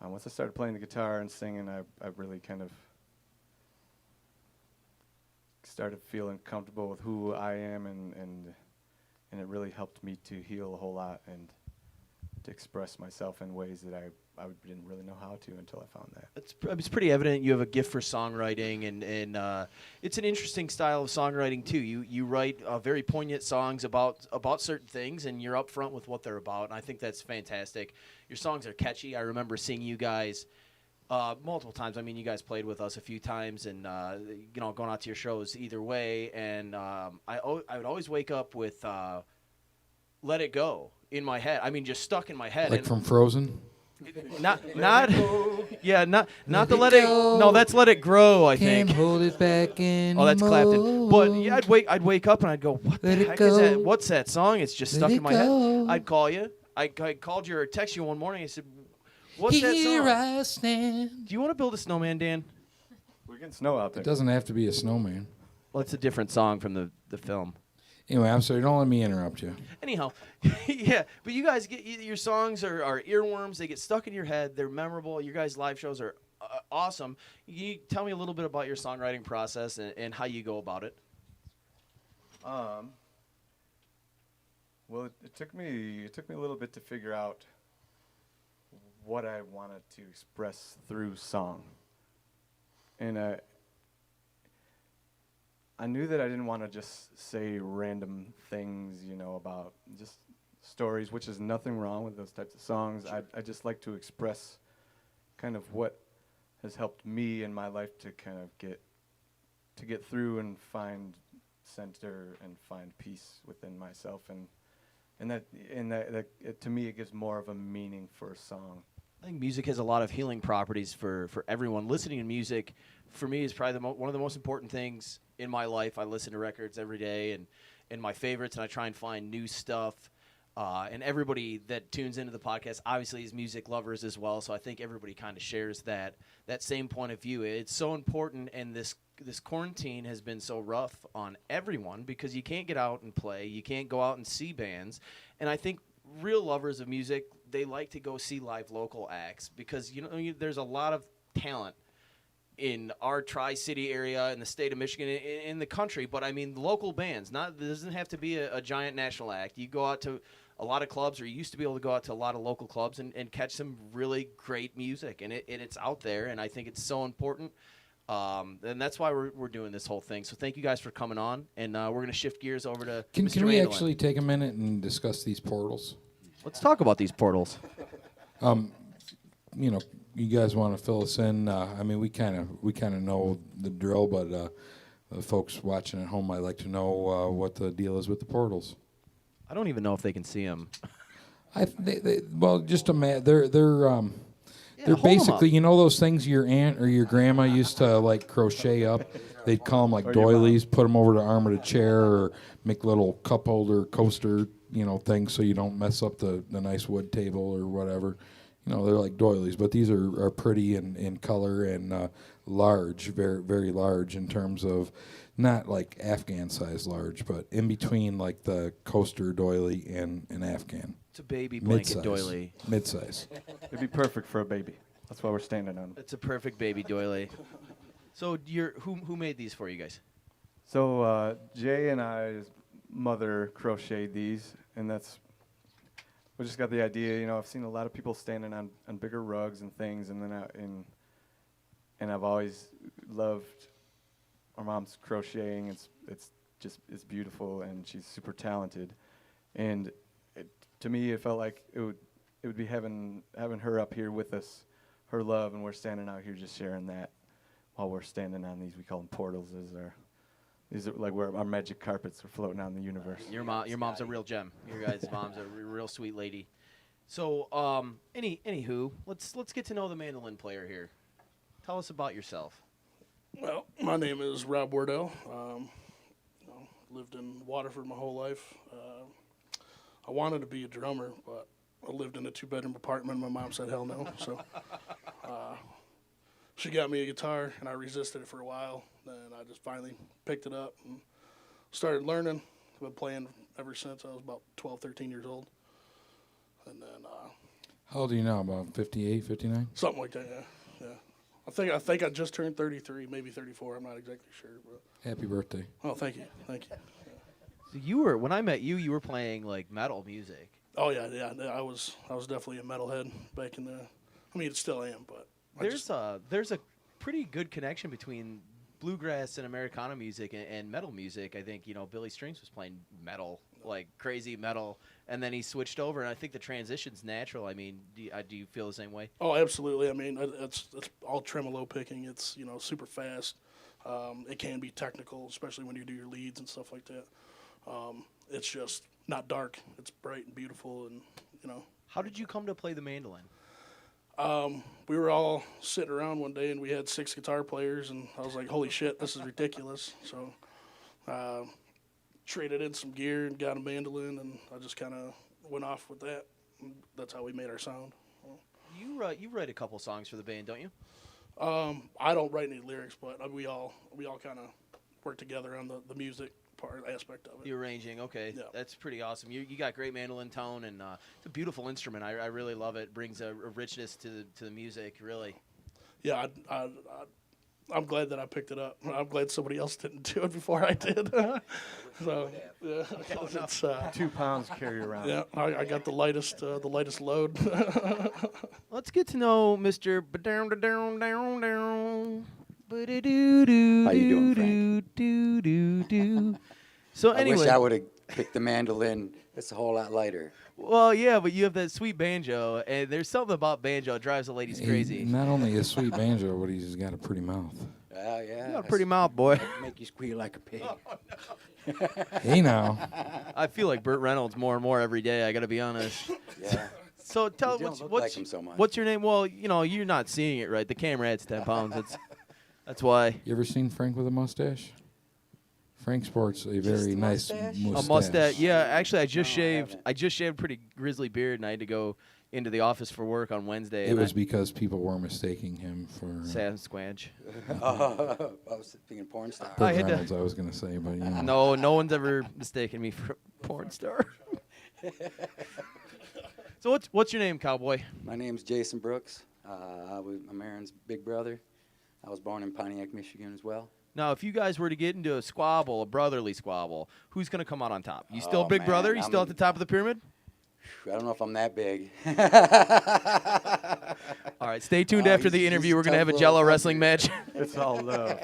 Once I started playing the guitar and singing, I really kind of started feeling comfortable with who I am, and it really helped me to heal a whole lot and to express myself in ways that I didn't really know how to until I found that. It's pretty evident you have a gift for songwriting, and it's an interesting style of songwriting too. You write very poignant songs about certain things, and you're upfront with what they're about. And I think that's fantastic. Your songs are catchy. I remember seeing you guys multiple times. I mean, you guys played with us a few times, and going out to your shows either way. And I would always wake up with "Let It Go" in my head. I mean, just stuck in my head. Like And from Frozen? not the Let It No, that's Let It Grow, I think. Can't hold it back anymore. Oh, that's Clapton. But yeah, I'd wake up and I'd go, what the Let it heck is go. that? What's that song? It's just Let stuck it in my go. head. I'd call you. I called you or text you one morning. I said, what's that Here song? I stand. Do you want to build a snowman, Dan? We're getting snow out there. It doesn't have to be a snowman. Well, it's a different song from the film. Anyway, I'm sorry. Don't let me interrupt you. Anyhow, yeah, but you guys get your songs are earworms. They get stuck in your head. They're memorable. Your guys' live shows are awesome. You tell me a little bit about your songwriting process and how you go about it. Well, it took me a little bit to figure out what I wanted to express through song, and I knew that I didn't want to just say random things, about just stories, which is nothing wrong with those types of songs. I just like to express kind of what has helped me in my life to kind of get through and find center and find peace within myself, and that to me it gives more of a meaning for a song. I think music has a lot of healing properties for everyone. Listening to music, for me, is probably one of the most important things in my life. I listen to records every day and my favorites, and I try and find new stuff. And everybody that tunes into the podcast obviously is music lovers as well, so I think everybody kind of shares that same point of view. It's so important, and this quarantine has been so rough on everyone because you can't get out and play. You can't go out and see bands. And I think real lovers of music, they like to go see live local acts because there's a lot of talent in our Tri-City area, in the state of Michigan, in the country. But I mean, local bands. There doesn't have to be a giant national act. You go out to a lot of clubs, or you used to be able to go out to a lot of local clubs and catch some really great music, and it's out there. And I think it's so important. And that's why we're doing this whole thing. So thank you guys for coming on, and we're going to shift gears over to Can Mr. we Mandolin. actually take a minute and discuss these portals? Let's talk about these portals. You guys want to fill us in? I mean, we kind of know the drill, but the folks watching at home might like to know what the deal is with the portals. I don't even know if they can see them. Well, just they're they're hold 'em basically, up. you know, those things your aunt or your grandma used to like crochet up. They'd call them like doilies. Put them over the arm of the chair, or make little cup holder, coaster, things so you don't mess up the nice wood table or whatever. They're like doilies, but these are pretty in color and large, very very large in terms of not like Afghan size large, but in between like the coaster doily and an Afghan. It's a baby blanket Mid-size. doily. Mid-size. It'd be perfect for a baby. That's why we're standing on them. It's a perfect baby doily. So who made these for you guys? So Jay and I's mother crocheted these, and we just got the idea. I've seen a lot of people standing on bigger rugs and things, and then and I've always loved our mom's crocheting. It's beautiful, and she's super talented. And to me, it felt like it would be having her up here with us, her love, and we're standing out here just sharing that while we're standing on these. We call them portals. These are like where our magic carpets are floating out in the universe. Your mom's a real gem. Your guys' mom's a real sweet lady. So, anywho, let's get to know the mandolin player here. Tell us about yourself. Well, my name is Rob Wardell. Lived in Waterford my whole life. I wanted to be a drummer, but I lived in a 2-bedroom apartment. My mom said hell no. So she got me a guitar, and I resisted it for a while. Then I just finally picked it up and started learning. I've been playing ever since I was about 12, 13 years old. And then How old are you now? About 58, 59? something like that, yeah. I think I just turned 33, maybe 34. I'm not exactly sure. But Happy birthday. oh, thank you. So when I met you, you were playing like metal music. Oh yeah. I was definitely a metalhead back in the. I mean, it still am, but There's a pretty good connection between bluegrass and Americana music and metal music. I think Billy Strings was playing metal, like crazy metal, and then he switched over. And I think the transition's natural. I mean, do you feel the same way? Oh, absolutely. I mean, it's all tremolo picking. It's super fast. It can be technical, especially when you do your leads and stuff like that. It's just not dark. It's bright and beautiful, and How did you come to play the mandolin? we were all sitting around one day, and we had 6 guitar players, and I was like, holy shit, this is ridiculous. So traded in some gear and got a mandolin, and I just kind of went off with that. And that's how we made our sound. You write a couple songs for the band, don't you? I don't write any lyrics, but we all kind of work together on the music aspect of it. The arranging, okay. Yeah. That's pretty awesome. You got great mandolin tone, and it's a beautiful instrument. I really love it. It brings a richness to the music, really. Yeah, I'm glad that I picked it up. I'm glad somebody else didn't do it before I did. So, yeah, it's, 2 pounds carry around. yeah, I got the lightest load. Let's get to know Mr. How you doing, Frank? So I anyway, wish I would have picked the mandolin. It's a whole lot lighter. well, yeah, but you have that sweet banjo, and there's something about banjo that drives the ladies He crazy. not only a sweet banjo, but he's got a pretty mouth. Yeah. You got a pretty mouth, boy. Make you squeal like a pig. Hey now. I feel like Burt Reynolds more and more every day. I got to be honest. Yeah. So tell You don't look what's like him so much. what's your name? Well, you're not seeing it right. The camera adds 10 pounds. That's why. You ever seen Frank with a mustache? Frank sports a very a nice mustache? mustache. A mustache. Yeah, actually, I just No, I shaved. haven't. I just shaved a pretty grizzly beard, and I had to go into the office for work on Wednesday. It and was because people were mistaking him for Sasquatch. I was thinking porn star. I Burt had to- Reynolds, I was going to say, but you know. No one's ever mistaken me for a porn star. So what's your name, cowboy? My name's Jason Brooks. I'm Aaron's big brother. I was born in Pontiac, Michigan as well. Now, if you guys were to get into a squabble, a brotherly squabble, who's going to come out on top? You still Oh, big man, brother? You still at I'm- the top of the pyramid? I don't know if I'm that big. All right, stay tuned Oh, after the he's interview. a We're going to tough have a little Jello fucker. wrestling match. It's all love.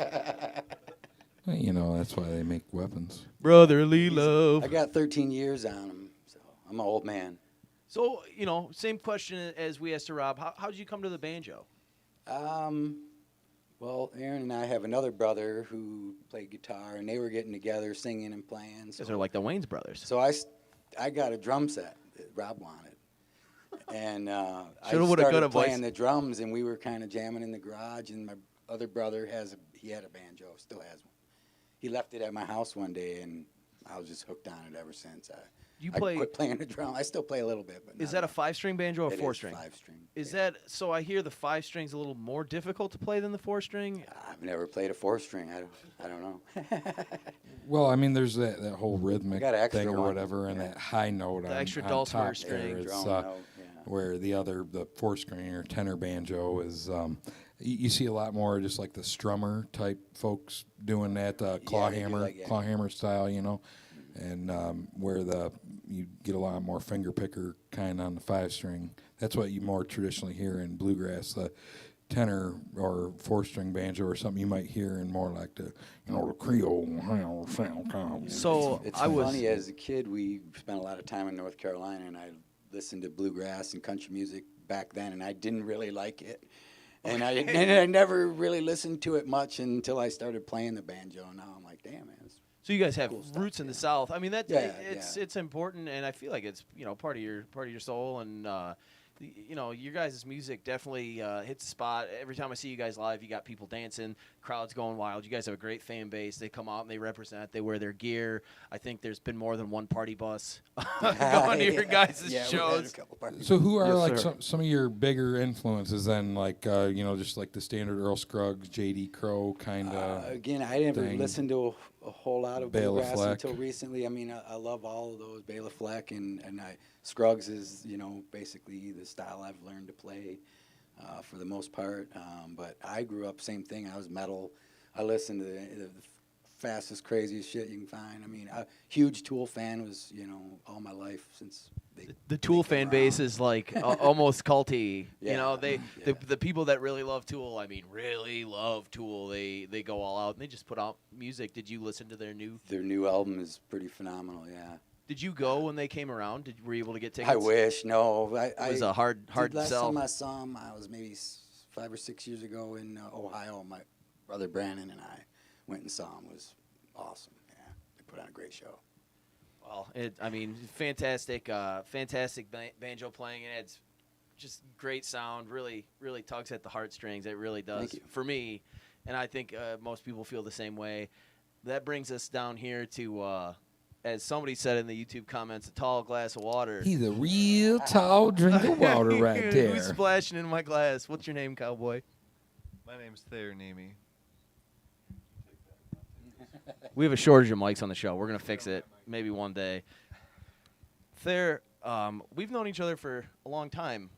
Well, that's why they make weapons. Brotherly love. I got 13 years on him, so I'm an old man. So, same question as we asked to Rob. How did you come to the banjo? Well, Well, Aaron and I have another brother who played guitar, and they were getting together, singing and playing. Because they're like the Wayne's brothers. So I got a drum set that Rob wanted, and I Shoulda, woulda, coulda, started boys. playing the drums, and we were kind of jamming in the garage. And my other brother he had a banjo, still has one. He left it at my house one day, and I was just hooked on it ever since. I quit playing the drum. I still play a little bit, but Is not that a 5-string banjo or It is 4-string? 5-string. Is yeah. that so? I hear the 5-string's a little more difficult to play than the 4-string. I've never played a 4-string. I don't know. Well, I mean, there's that whole rhythmic got an extra thing or one, whatever, and yeah. that high note The on, extra on dulcimer top string. there. It's, Drone note, yeah. where the 4-string or tenor banjo is, you see a lot more just like the strummer type folks doing that claw they do hammer, like, yeah. claw hammer style, you know, and where you get a lot more finger picker kind on the 5-string. That's what you more traditionally hear in bluegrass. The tenor or 4-string banjo or something you might hear in more like the the Creole sound. So It's I was funny, as a kid, we spent a lot of time in North Carolina, and I listened to bluegrass and country music back then, and I didn't really like it. And I never really listened to it much until I started playing the banjo. And now I'm like, damn, man. So you guys have Cool stuff, roots in the yeah. South. I mean, Yeah, it's important, and I feel like it's part of your soul, and your guys' music definitely hits the spot. Every time I see you guys live, you got people dancing, crowds going wild. You guys have a great fan base. They come out and they represent. They wear their gear. I think there's been more than one party bus going to your guys' Yeah, we had a shows. couple parties. So who are Yes, like sir. some of your bigger influences then, like just like the standard Earl Scruggs, J.D. Crowe kind of? Again, I never thing. listened to a whole lot of Bela bluegrass Fleck. until recently. I mean, I love all of those. Bela Fleck and Scruggs is, basically the style I've learned to play for the most part. But I grew up, same thing. I was metal. I listened to the fastest, craziest shit you can find. I mean, a huge Tool fan was, all my life since The Tool came fan base around. is like almost culty. Yeah, The people that really love Tool, really love Tool. They go all out and they just put out music. Did you listen to their new album is pretty phenomenal, yeah. Did you go when they came around? Were you able to get tickets? I wish. No, It was a hard last sell. time I saw him, I was maybe 5 or 6 years ago in Ohio. My brother Brandon and I went and saw him. It was awesome. Yeah, they put on a great show. Well, fantastic banjo playing, and it's just great sound. Really, really tugs at the heartstrings. It really does Thank you. for me, and I think most people feel the same way. That brings us down here to, as somebody said in the YouTube comments, a tall glass of water. He's a real tall drink of water right there. Who's splashing in my glass? What's your name, cowboy? My name's Thayer Nemi. We have a shortage of mics on the show. We're gonna fix it maybe one day. Thayer, we've known each other for a long time.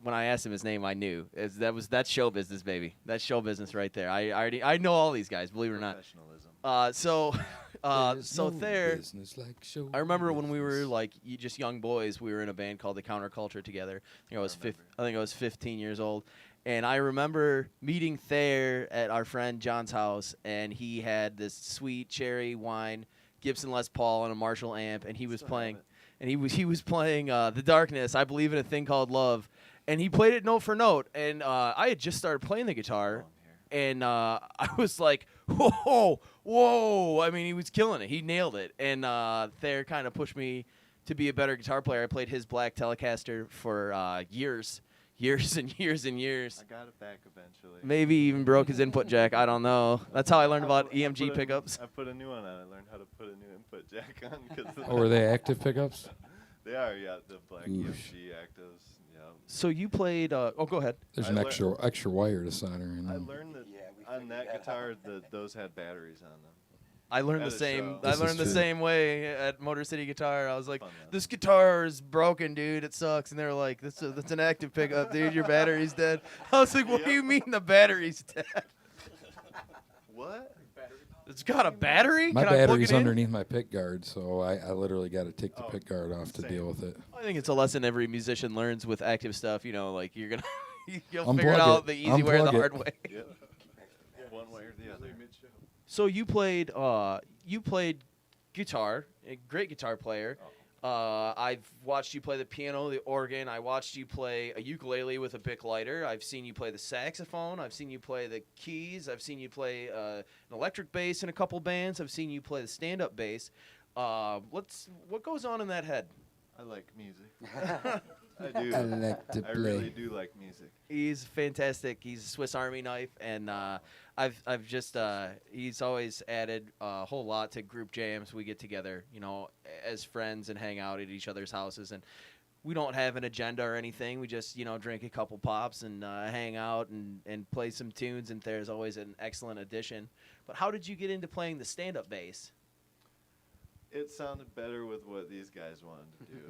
When I asked him his name, I knew that's show business, baby. That's show business right there. I know all these guys, believe it or not. Professionalism. So Thayer, business like show I remember when we business. were like just young boys. We were in a band called the Counterculture together. I think I was 15 years old, and I remember meeting Thayer at our friend John's house, and he had this sweet cherry wine Gibson Les Paul and a Marshall amp, and he was playing. And he was playing The Darkness, I Believe in a Thing Called Love, and he played it note for note. And I had just started playing the guitar, and I was like, whoa! I mean, he was killing it. He nailed it. And Thayer kind of pushed me to be a better guitar player. I played his Black Telecaster for years and years and years. I got it back eventually. Maybe even broke his input jack. I don't know. That's how I learned about EMG pickups. I put a new one on. I learned how to put a new input jack on. Oh, were they active pickups? They are, yeah. The black Oof. EMG actives. Yeah. So you played. Go ahead. There's I an lear- extra wire to solder in. I them. learned that Yeah, we on figured that that guitar, out. those had batteries on them. I learned the At a same. show. I This is learned the true. same way at Motor City Guitar. I was like, Fun, though. "This guitar is broken, dude. It sucks." And they were like, "That's an active pickup, dude. Your battery's dead." I was like, "What do you mean the battery's dead? What? It's got a battery? My Can I plug battery's it in?" underneath my pick guard, so I literally got to take the Oh, pick guard off to same. deal with it. I think it's a lesson every musician learns with active stuff. Like you're gonna you'll figure Unplug it out it. the easy way or the Unplug it. hard way. Yep. One way or the other. So you played guitar, a great guitar player. I've watched you play the piano, the organ. I watched you play a ukulele with a Bic lighter. I've seen you play the saxophone. I've seen you play the keys. I've seen you play an electric bass in a couple bands. I've seen you play the stand-up bass. What goes on in that head? I like music. I do. I like to I play. really do like music. He's fantastic. He's a Swiss Army knife, and I've just he's always added a whole lot to group jams. We get together, as friends and hang out at each other's houses, and we don't have an agenda or anything. We just drink a couple pops and hang out and play some tunes. And there's always an excellent addition. But how did you get into playing the stand-up bass? It sounded better with what these guys wanted to do.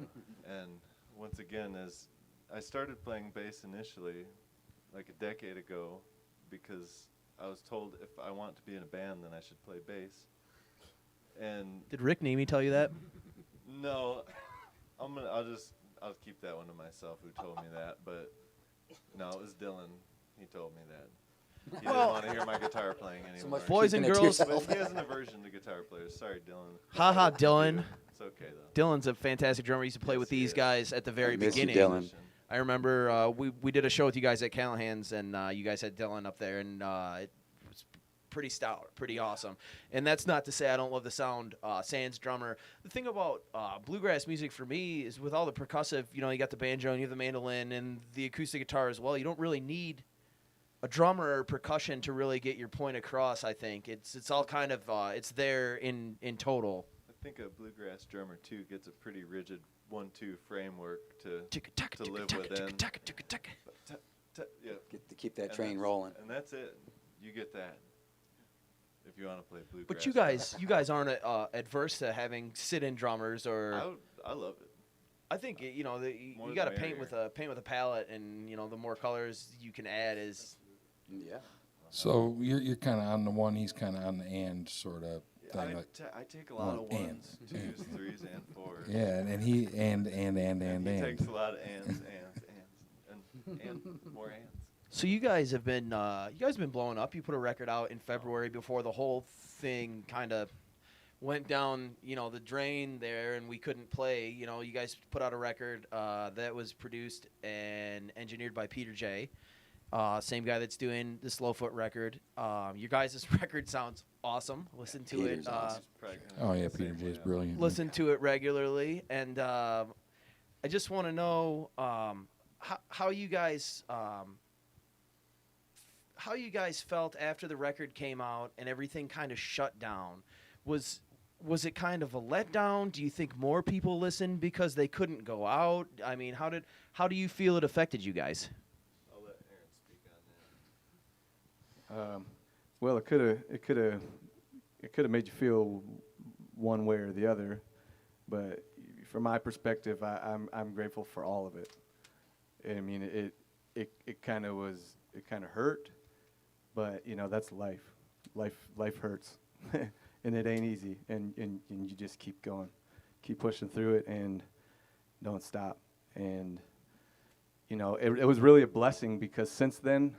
And once again, as I started playing bass initially, like a decade ago, because I was told if I want to be in a band, then I should play bass. And Did Rick Nemi tell you that? no, I'll keep that one to myself. Who told me that? But no, it was Dylan. He told me that. He didn't want to hear my guitar playing anymore. much Boys and keeping it to girls. yourself. But he has an aversion to guitar players. Sorry, Dylan. Haha, Dylan. It's okay though. Dylan's a fantastic drummer. He used to play Yes, with he these is. guys at the very I miss you, beginning. Dylan. I remember we did a show with you guys at Callahan's, and you guys had Dylan up there, and it was pretty stout, pretty awesome. And that's not to say I don't love the sound. Sans drummer. The thing about bluegrass music for me is with all the percussive, you got the banjo and you have the mandolin and the acoustic guitar as well. You don't really need a drummer or percussion to really get your point across. I think it's all kind of it's there in total. I think a bluegrass drummer too gets a pretty rigid 1-2 framework to live within. Yeah. Get to keep that And train that's- rolling. And that's it. You get that. If you want to play bluegrass. But you guys aren't adverse to having sit-in drummers, or I love it. I think you More got to the paint with a palette, and the more colors you can add is. Yeah. So you're kind of on the one, he's kind of on the and sort of thing. I take a lot of and, ones, twos, threes, and fours. Yeah, and he and He takes a lot of ands, and more ands. So you guys have been blowing up. You put a record out in February before the whole thing kind of went down, the drain there, and we couldn't play. You guys put out a record that was produced and engineered by Peter J. Same guy that's doing the Slowfoot record. Your guys' record sounds awesome. Listen to Peter's it. awesome. oh yeah, Peter J is brilliant. Listen to it regularly, and I just want to know how you guys felt after the record came out and everything kind of shut down. Was it kind of a letdown? Do you think more people listened because they couldn't go out? I mean, how do you feel it affected you guys? I'll let Aaron speak on that. Well, it could have made you feel one way or the other, but from my perspective, I'm grateful for all of it. I mean, it kind of hurt, but that's life. Life hurts, and it ain't easy. And you just keep going, keep pushing through it, and don't stop. And it was really a blessing because since then,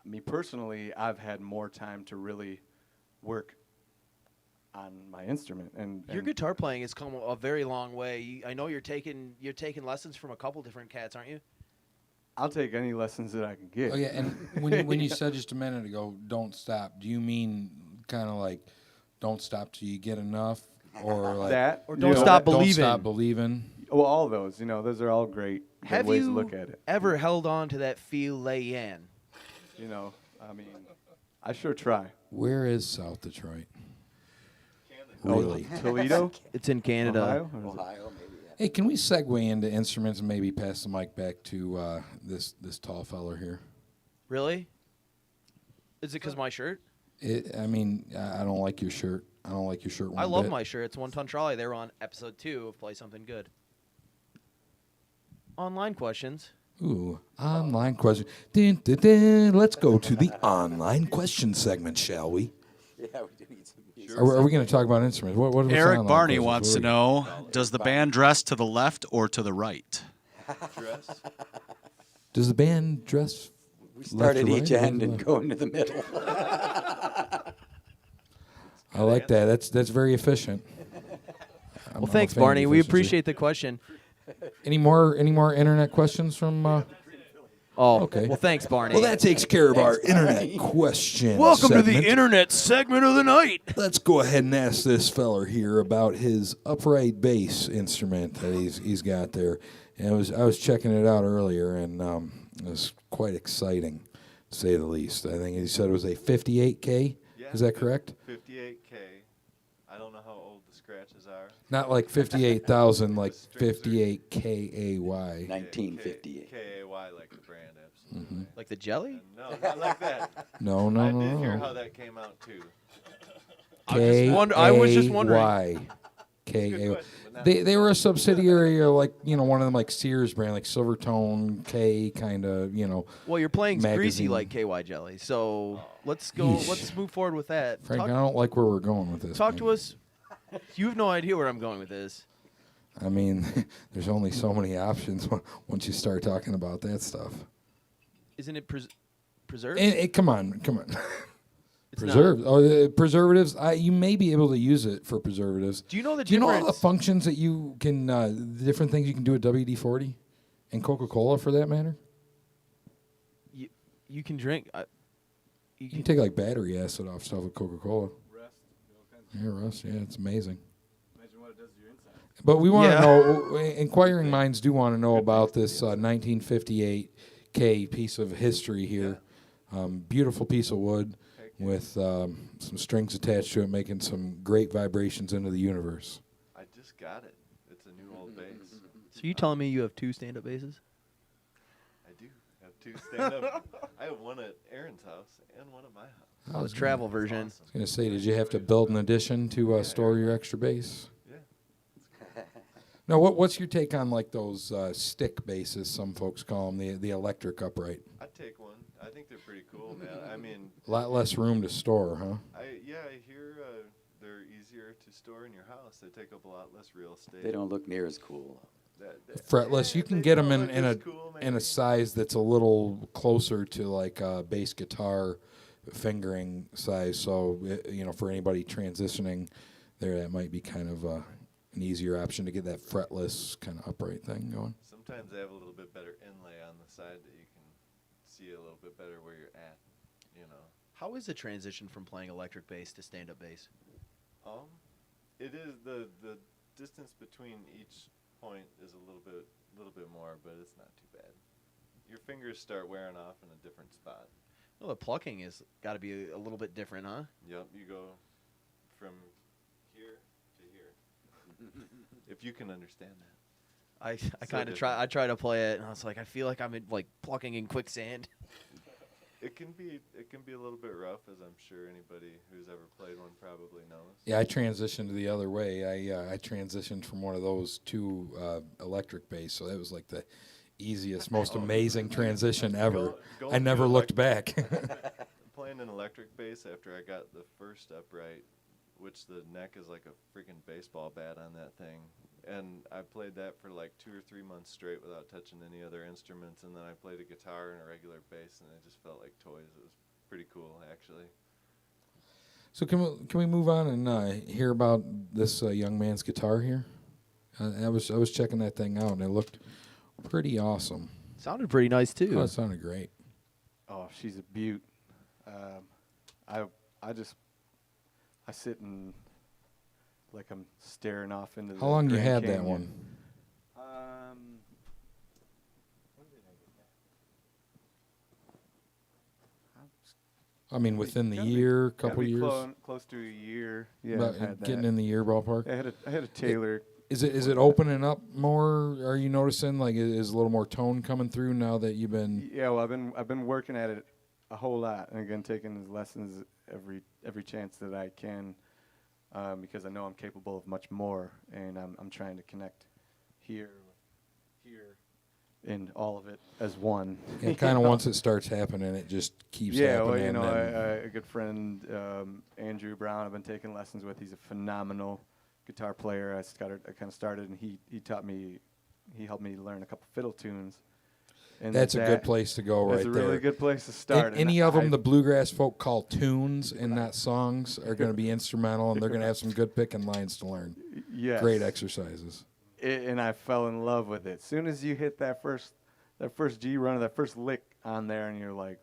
me personally, I've had more time to really work on my instrument. And Your guitar playing has come a very long way. I know you're taking lessons from a couple different cats, aren't you? I'll take any lessons that I can get. Oh yeah, and when you said just a minute ago, don't stop. Do you mean kind of like don't stop till you get enough, or like That Or you don't know, stop don't believing. stop believing? Well, all those, those are all great Have ways you to look at it. ever held on to that feel-in? I mean, I sure try. Where is South Detroit? Oh, Really? Toledo, It's in Canada. Ohio. Or is it- Ohio, maybe. Yeah. Hey, can we segue into instruments and maybe pass the mic back to this tall feller here? Really? Is it because my shirt? I mean, I don't like your shirt. I don't like your shirt one I love bit. my shirt. It's One Ton Trolley. They were on episode 2 of Play Something Good. Online questions. Ooh, online question. Dun, dun, dun. Let's go to the online question segment, shall we? Yeah, we do need some music. Are we going to talk about instruments? What are the Eric online Barney questions? wants What to are know, does the band dress to the left or to the right? Dress. Does the band dress? We start left at to each right? end and go into the middle. I like that. That's very efficient. I'm Well, a thanks, fan of Barney. We efficiency. appreciate the question. Any more internet questions from? Oh, Okay. well, thanks, Barney. Well, that takes care of our internet question. Welcome to the segment. internet segment of the night. Let's go ahead and ask this feller here about his upright bass instrument that he's got there. And I was checking it out earlier, and it was quite exciting, to say the least. I think he said it was a 58K. Yeah, Is that correct? 58K. I don't know how old the scratches are. Not like 58,000, like The strings are- 58KAY. 1958. KAY like the brand, absolutely. Like the jelly? And no, not like that. No, I no, did hear no. how that came out too. I was just wondering. KAY. question, but not- They were a subsidiary of like, one of them like Sears brand, like Silvertone K kind of, Well, you're playing greasy magazine. like KY jelly, so let's go. Yeesh. Let's move forward with that. Frank, I don't like where we're going with this. Talk man. to us. You have no idea where I'm going with this. I mean, there's only so many options once you start talking about that stuff. Isn't it preserved? Come on. It's not. Preserved. Preservatives. You may be able to use it for preservatives. Do you know the Do you know all the difference? functions that you can, the different things you can do at WD-40 and Coca-Cola for that matter? You can drink. You can take like battery acid off stuff with Coca-Cola. Yeah, rust. Yeah, it's amazing. Imagine what it does to your inside. But we want to Yeah. know, inquiring minds do want to know about this 1958K piece of history here. Beautiful piece of wood with some strings attached to it, making some great vibrations into the universe. I just got it. It's a new old bass. So you telling me you have 2 stand-up basses? I do have 2 stand-up. I have one at Aaron's house and one at my house. Oh, the travel version. I was going to say, did you have to build an addition to store your extra bass? Yeah. Now, what's your take on like those stick basses? Some folks call them the electric upright. I'd take one. I think they're pretty cool, man. I mean, A lot less room to store, huh? I hear they're easier to store in your house. They take up a lot less real estate. They don't look near as cool. Fretless. Yeah, You can they get them don't in, look in a as cool, in a maybe. size that's a little closer to like a bass guitar fingering size. So for anybody transitioning there, that might be kind of an easier option to get that fretless kind of upright thing going. Sometimes they have a little bit better inlay on the side that you can see a little bit better where you're at. How is the transition from playing electric bass to stand-up bass? It is the distance between each point is a little bit more, but it's not too bad. Your fingers start wearing off in a different spot. Well, the plucking is got to be a little bit different, huh? Yep, you go from here to here. If you can understand that. I So kind of different. I try to play it, and I was like, I feel like I'm plucking in quicksand. It can be a little bit rough, as I'm sure anybody who's ever played one probably knows. Yeah, I transitioned the other way. I transitioned from one of those to electric bass, so that was like the easiest, most amazing transition ever. Go I never to looked back. Playing an electric bass after I got the first upright, which the neck is like a freaking baseball bat on that thing. And I played that for like 2 or 3 months straight without touching any other instruments. And then I played a guitar and a regular bass, and it just felt like toys. It was pretty cool, actually. So can we move on and hear about this young man's guitar here? I was checking that thing out, and it looked pretty awesome. Sounded pretty nice too. Oh, it sounded great. Oh, she's a beaut. I sit and like I'm staring off into the How long you Grand had that Canyon. one? When did I get that? I mean, within the Gotta be- year, gotta couple be years, close to a year. Yeah, About I've had getting that. in the year ballpark. I had a Taylor. Is it opening up more? Are you noticing like is a little more tone coming through now that you've been? Yeah, well, I've been working at it a whole lot, and again taking lessons every chance that I can, because I know I'm capable of much more, and I'm trying to connect here, and all of it as one. And kind of once it starts happening, it just keeps Yeah, happening. well, you know, and a good friend, Andrew Brown, I've been taking lessons with. He's a phenomenal guitar player. I kind of started, and he taught me, he helped me learn a couple fiddle tunes, And That's a good place to go right That's a there. really good place to start. and Any of them I- the bluegrass folk call tunes and not songs are going to be instrumental, and they're going to have some good picking lines to learn. Yes. Great exercises. And I fell in love with it. As soon as you hit that first G run, that first lick on there, and you're like,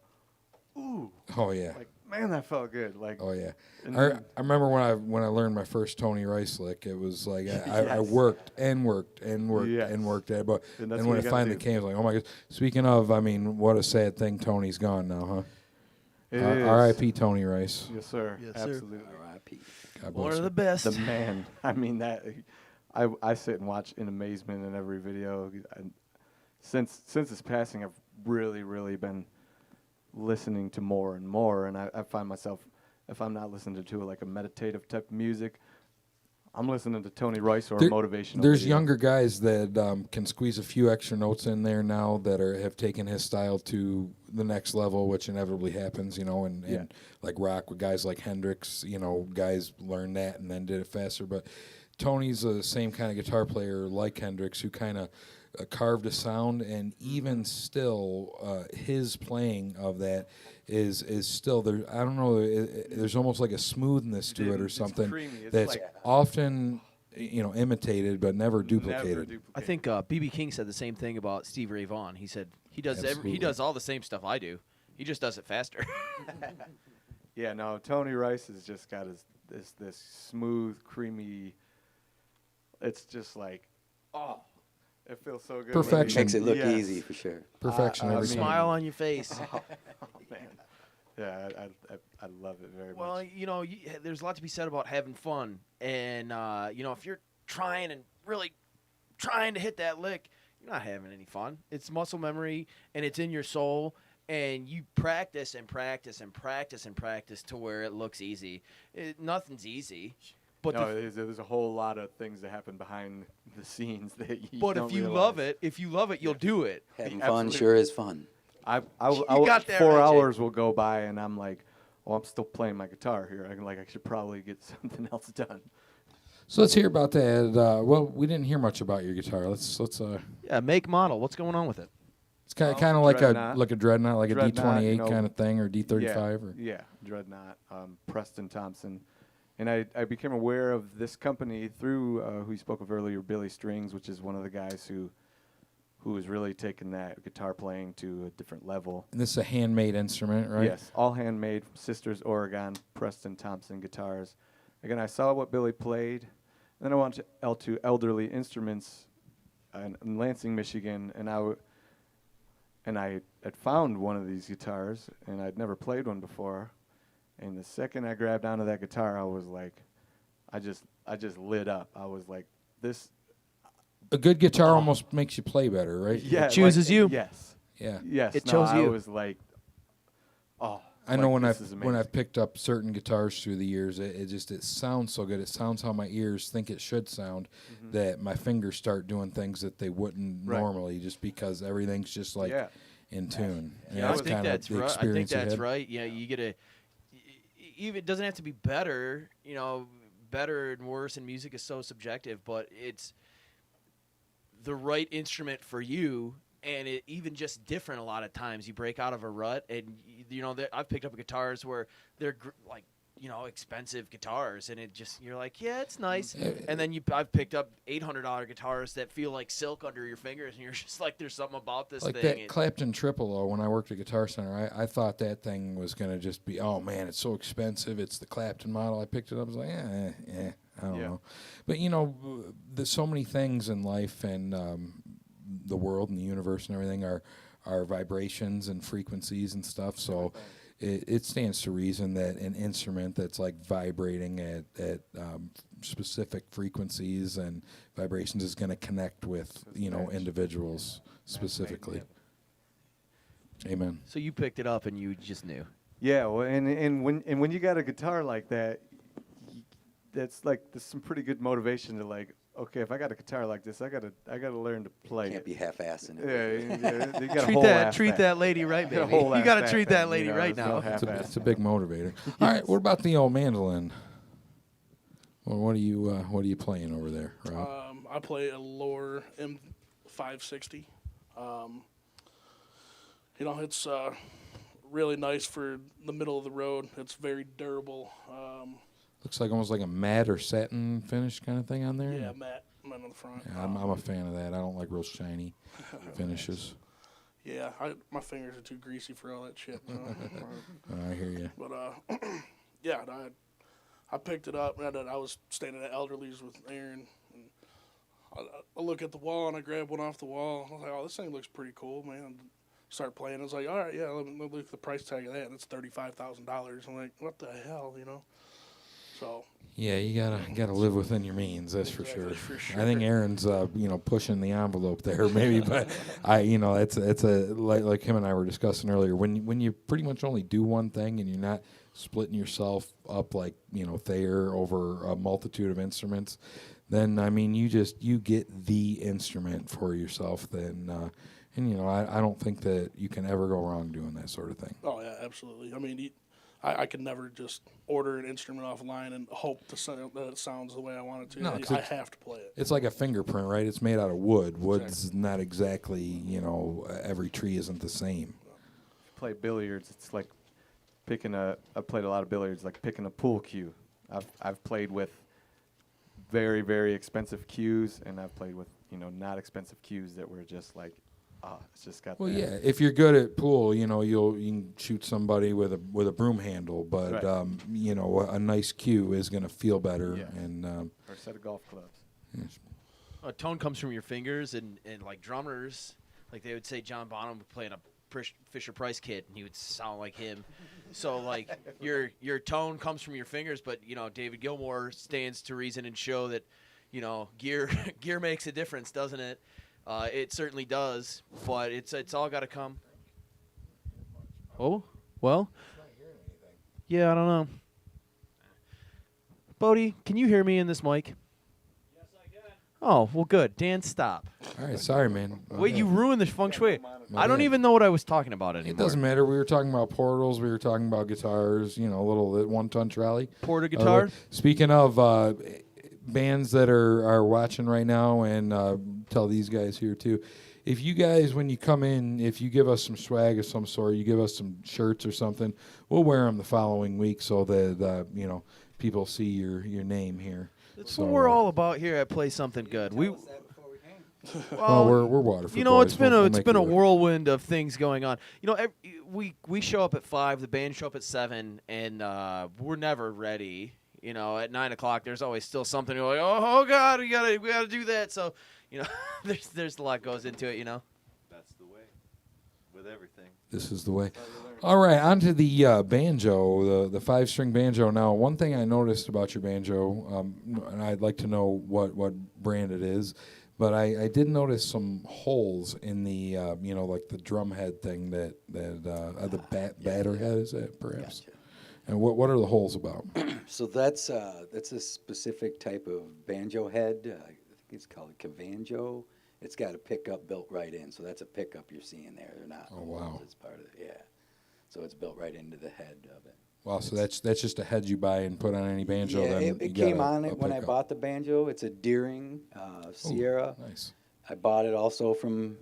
ooh, Oh yeah. like man, that felt good. Like, Oh yeah, and I then- remember when I learned my first Tony Rice lick. It was like I Yes. worked and worked and worked Yes. and worked at it, but And that's and what when you it gotta finally do. came, I was like, oh my god. Speaking of, I mean, what a sad thing. Tony's gone now, huh? It is. R.I.P. Tony Rice. Yes, sir. Yes, sir. Absolutely. R.I.P. God One bless of him. the best. The man. I mean that. I sit and watch in amazement in every video. And since his passing, I've really been listening to more and more, and I find myself, if I'm not listening to like a meditative type of music, I'm listening to Tony Rice or motivational. There's video. younger guys that can squeeze a few extra notes in there now that have taken his style to the next level, which inevitably happens, and like rock with guys like Hendrix, guys learned that and then did it faster. But Tony's the same kind of guitar player like Hendrix who kind of carved a sound, and even still, his playing of that is still there. I don't know. There's almost like a smoothness to it or It's something creamy. It's that's like- often imitated but never duplicated. I think B.B. King said the same thing about Steve Ray Vaughan. He said he does Absolutely. he does all the same stuff I do. He just does it faster. Yeah, no, Tony Rice has just got this smooth, creamy. It's just like, oh, it feels so good. when Perfection. Makes it look Yes. easy for sure. Perfection I every mean- time. Smile on your face. Oh, man. Yeah, I love it very Well, much. there's a lot to be said about having fun, and if you're trying and really trying to hit that lick, you're not having any fun. It's muscle memory, and it's in your soul, and you practice and practice and practice and practice to where it looks easy. Nothing's easy, but No, there's a whole lot of things that happen behind the scenes that you but don't if you realize. love it, you'll do it. Having Absolutely. fun sure is fun. I You got that 4 right, Jake. hours will go by, and I'm like, oh, I'm still playing my guitar here. I should probably get something else done. So let's hear about that. Well, we didn't hear much about your guitar. Let's. Yeah, make model. What's going on with it? It's kind Oh, of like Dreadnought. a dreadnought, like a Dreadnought, D28 kind of thing, or D35, or Yeah, Dreadnought, Preston Thompson. And I became aware of this company through who you spoke of earlier, Billy Strings, which is one of the guys who has really taken that guitar playing to a different level. and this is a handmade instrument, right? Yes, all handmade, Sisters, Oregon, Preston Thompson guitars. Again, I saw what Billy played, and then I went to L2 Elderly Instruments in Lansing, Michigan, and I had found one of these guitars, and I'd never played one before. And the second I grabbed onto that guitar, I was like, I just lit up. I was like, this. A good guitar almost makes you play better, right? Yeah, chooses you? Yes. Yeah. Yes. It no, chose I you. was like, oh. I know like, when this is when I've amazing. picked up certain guitars through the years, it sounds so good. It sounds how my ears think it should sound. That my fingers start doing things that they wouldn't Right. normally, just because everything's just like Yeah. in tune. Yeah, I it's think kinda that's the right. I think experience you that's had. right. Yeah, you get a. Even it doesn't have to be better. Better and worse in music is so subjective, but it's the right instrument for you, and it even just different a lot of times. You break out of a rut, and I've picked up guitars where they're expensive guitars, and it just you're like, yeah, it's nice, and then I've picked up $800 guitars that feel like silk under your fingers, and you're just like, there's something about this Like thing. that Clapton Triple O, when I worked at Guitar Center, I thought that thing was going to just be, oh man, it's so expensive. It's the Clapton model. I picked it up. I was like, I don't know. But there's so many things in life and the world and the universe and everything are vibrations and frequencies and stuff. So it stands to reason that an instrument that's like vibrating at specific frequencies and vibrations is going to connect with individuals specifically. Amen. So you picked it up and you just knew. Yeah, well, and when you got a guitar like that, that's some pretty good motivation to like, okay, if I got a guitar like this, I gotta learn to play Can't it. be half-assing it. Yeah, you gotta Treat that lady right, Gotta baby. You whole-ass got to that treat that thing, lady right there's no now. half-ass. It's a big motivator. All right, what about the old mandolin? Well, what are you playing over there, Rob? I play a lower M560. It's really nice for the middle of the road. It's very durable. Looks like almost like a matte or satin finish kind of thing on there. Yeah, matte on the front. Yeah, I'm a fan of that. I don't like real shiny finishes. Yeah, my fingers are too greasy for all that shit. I hear you. But yeah, I picked it up, and I was standing at Elderly's with Aaron, and I look at the wall, and I grab one off the wall. I was like, oh, this thing looks pretty cool, man. Start playing. I was like, all right, yeah, let me look at the price tag of that, and it's $35,000. I'm like, what the hell, So Yeah, you gotta live within your means. That's for Exactly, sure. for sure. I think Aaron's pushing the envelope there, maybe, but it's a like him and I were discussing earlier. When you pretty much only do one thing and you're not splitting yourself up like Thayer over a multitude of instruments, then I mean you get the instrument for yourself. Then I don't think that you can ever go wrong doing that sort of thing. Oh yeah, absolutely. I mean, I could never just order an instrument offline and hope that it sounds the way I want it to. No, I have to play it. It's like a fingerprint, right? It's made out of wood. Wood's not exactly, every tree isn't the same. Play billiards. It's like I've played a lot of billiards, like picking a pool cue. I've played with very, very expensive cues, and I've played with, not expensive cues that were just like, it's just got. Well, that. yeah. If you're good at pool, you can shoot somebody with a broom handle, but Right. A nice cue is going to feel better. Yeah. And Or a set of golf clubs. yes. Tone comes from your fingers, and like drummers, like they would say John Bonham would play in a Fisher Price kid, and he would sound like him. So like your tone comes from your fingers, but David Gilmour stands to reason and show that gear makes a difference, doesn't it? It certainly does, but it's all got to come. Oh, well. Yeah, I don't know. Bodie, can you hear me in this mic? Yes, I can. Oh, well, good. Dan, stop. All right, sorry, man. Wait, you ruined the feng shui. My I don't bad. even know what I was talking about anymore. It doesn't matter. We were talking about portals. We were talking about guitars. A little 1-ton trolley. Porta guitar? Speaking of bands that are watching right now, and tell these guys here too, if you guys, when you come in, if you give us some swag of some sort, you give us some shirts or something, we'll wear them the following week so that people see your name here. That's So, what we're all about here at Play Something Good. Well, we're Waterford boys. It's been We'll a make it work. whirlwind of things going on. We show up at 5, the band show up at 7, and we're never ready. At 9 o'clock, there's always still something. You're like, oh God, we gotta do that. So, there's a lot goes into it. That's the way with everything. This is the way. All right, on to the banjo, the 5-string banjo. Now, one thing I noticed about your banjo, and I'd like to know what brand it is, but I did notice some holes in the, like the drum head thing that the batter head, is that perhaps? Gotcha. And what are the holes about? So that's a specific type of banjo head. I think it's called a cavanjo. It's got a pickup built right in. So that's a pickup you're seeing there. They're not Oh, wow. holes. It's part of it. Yeah. So it's built right into the head of it. Wow, so that's just a head you buy and put on any banjo. Yeah, then it you came got on a it when I pickup. bought the banjo. It's a Deering Sierra. Nice. I bought it also from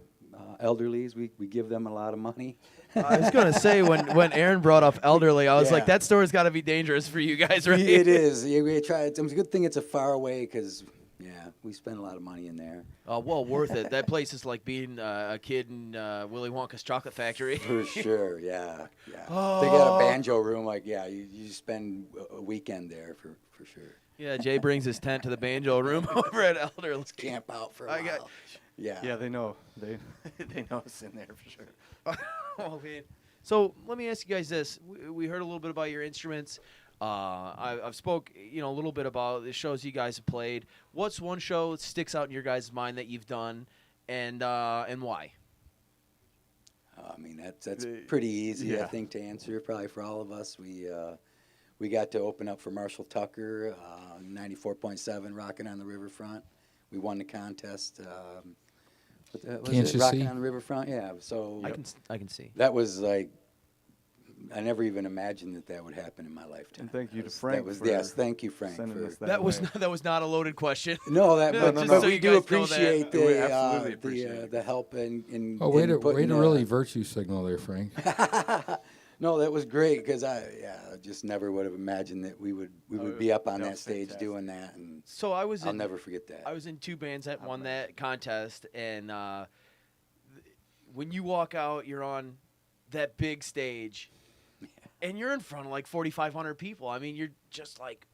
Elderly's. We give them a lot of money. I was gonna say when Aaron brought up Elderly, I was Yeah. like, that store's got to be dangerous for you guys, right? It is. Yeah, we try. It's a good thing it's a far away because, we spend a lot of money in there. Well, worth it. That place is like being a kid in Willy Wonka's chocolate factory. For sure, yeah. They Oh. got a banjo room, you spend a weekend there for sure. Yeah, Jay brings his tent to the banjo room over at Elderly. Camp out for a I while. got- Yeah, they know. They know it's in there for sure. Oh, man. So let me ask you guys this: we heard a little bit about your instruments. I've spoke, a little bit about the shows you guys have played. What's one show that sticks out in your guys' mind that you've done, and why? I mean, that's pretty easy, I Yeah. think, to answer. Probably for all of us, we got to open up for Marshall Tucker, 94.7, Rockin' on the Riverfront. We won the contest. What was Can't it? you Rockin' see? on the Riverfront, yeah. So I can see. that was like I never even imagined that would happen in my lifetime. And thank you to That Frank was for yes, thank you, Frank. sending us That was way. not, that was not a loaded question. No, that No, but, just but so we you do guys know that. appreciate We absolutely appreciate it. the help in Oh, way in to putting, really virtue signal there, Frank. No, that was great because I just never would have imagined that we would be up on that that was stage fantastic. doing that, and So I was I'll in, never forget that. I was in 2 bands that won that contest, and when you walk out, you're on that big stage, and you're in front of like 4,500 people. I mean, you're just like,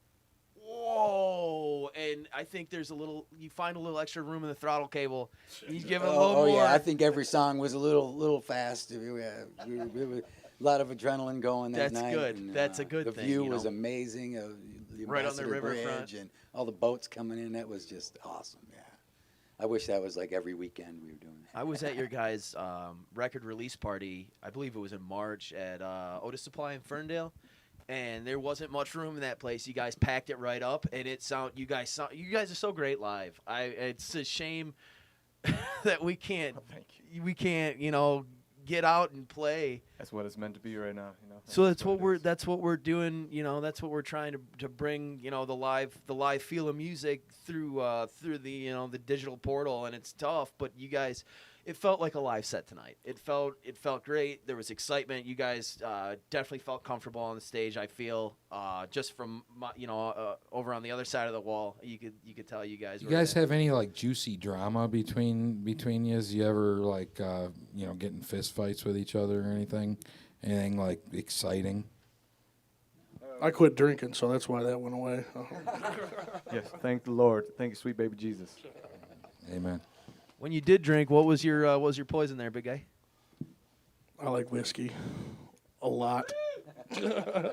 whoa! And I think there's you find a little extra room in the throttle cable. You give it a little more. Yeah, I think every song was a little fast. It was a lot of adrenaline going that That's night. good. And, That's a good the thing, view you was know. amazing. The Right on the Ambassador riverfront. Bridge and all the boats coming in. That was just awesome. Yeah, I wish that was like every weekend we were doing that. I was at your guys' record release party. I believe it was in March at Otis Supply in Ferndale, and there wasn't much room in that place. You guys packed it right up, and you guys are so great live. It's a shame that we can't get out and play. That's what it's meant to be right now. So that's what we're doing. That's what we're trying to bring. The live feel of music through the the digital portal, and it's tough. But you guys, it felt like a live set tonight. It felt great. There was excitement. You guys definitely felt comfortable on the stage. I feel just from over on the other side of the wall, you could tell you guys. You guys have any like juicy drama between you? You ever like get in fist fights with each other or anything? Anything like exciting? I quit drinking, so that's why that went away. Yes, thank the Lord. Thank you, sweet baby Jesus. Amen. When you did drink, what was your poison there, big guy? I like whiskey a lot.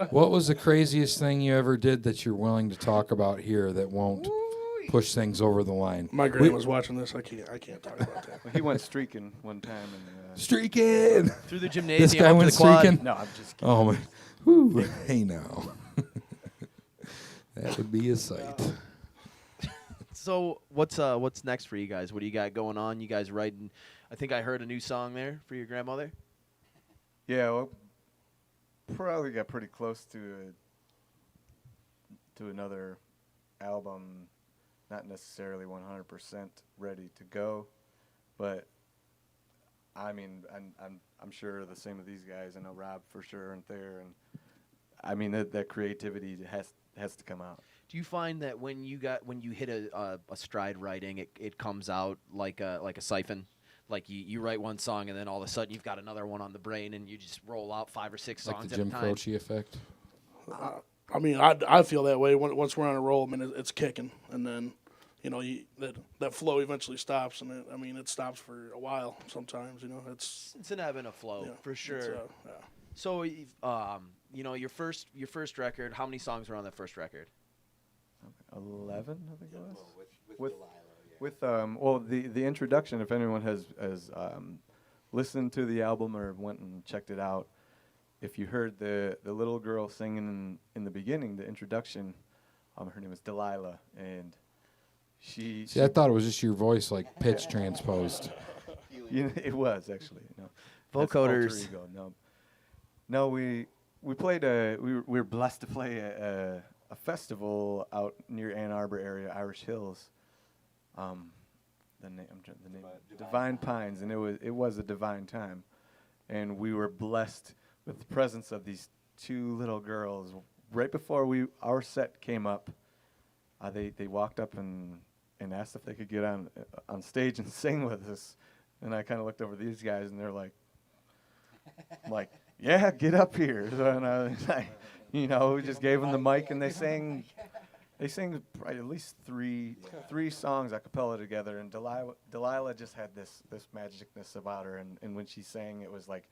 What was the craziest thing you ever did that you're willing to talk about here that won't push things over the line? My grandma's watching this. I can't talk about that. Well, he went streaking one time. And, Streaking! Through the gymnasium. This guy up to went the quad. streaking? no, I'm just kidding. Oh, my. Whew. Hey, now. That would be a sight. So what's next for you guys? What do you got going on? You guys writing? I think I heard a new song there for your grandmother. Yeah, well, probably got pretty close to another album. Not necessarily 100% ready to go, but I mean, I'm sure the same with these guys. I know Rob for sure and there, and I mean that creativity has to come out. Do you find that when you hit a stride writing, it comes out like a siphon? Like you write one song and then all of a sudden you've got another one on the brain and you just roll out 5 or 6 Like songs the at a Jim time. Croce effect? I mean, I feel that way. Once we're on a roll, I mean, it's kicking, and then that flow eventually stops, and it stops for a while sometimes. It's an ebb and a flow for sure. Yeah. So, your first record. How many songs were on that first record? 11, I think it was. With the introduction. If anyone has listened to the album or went and checked it out, if you heard the little girl singing in the beginning, the introduction, her name is Delilah, and she See, I thought it was just your voice, like pitch transposed. it was actually Vocoders. That's alter ego. No, we played we were blessed to play a festival out near Ann Arbor area, Irish Hills. The name Divine Pines, and it was a divine time, and we were blessed with the presence of these 2 little girls. Right before our set came up, they walked up and asked if they could get on stage and sing with us, and I kind of looked over these guys, and they're like, yeah, get up here. So, and we just gave them the mic, and they sang probably at least three songs a cappella together, and Delilah just had this magicness about her, and when she sang, it was like,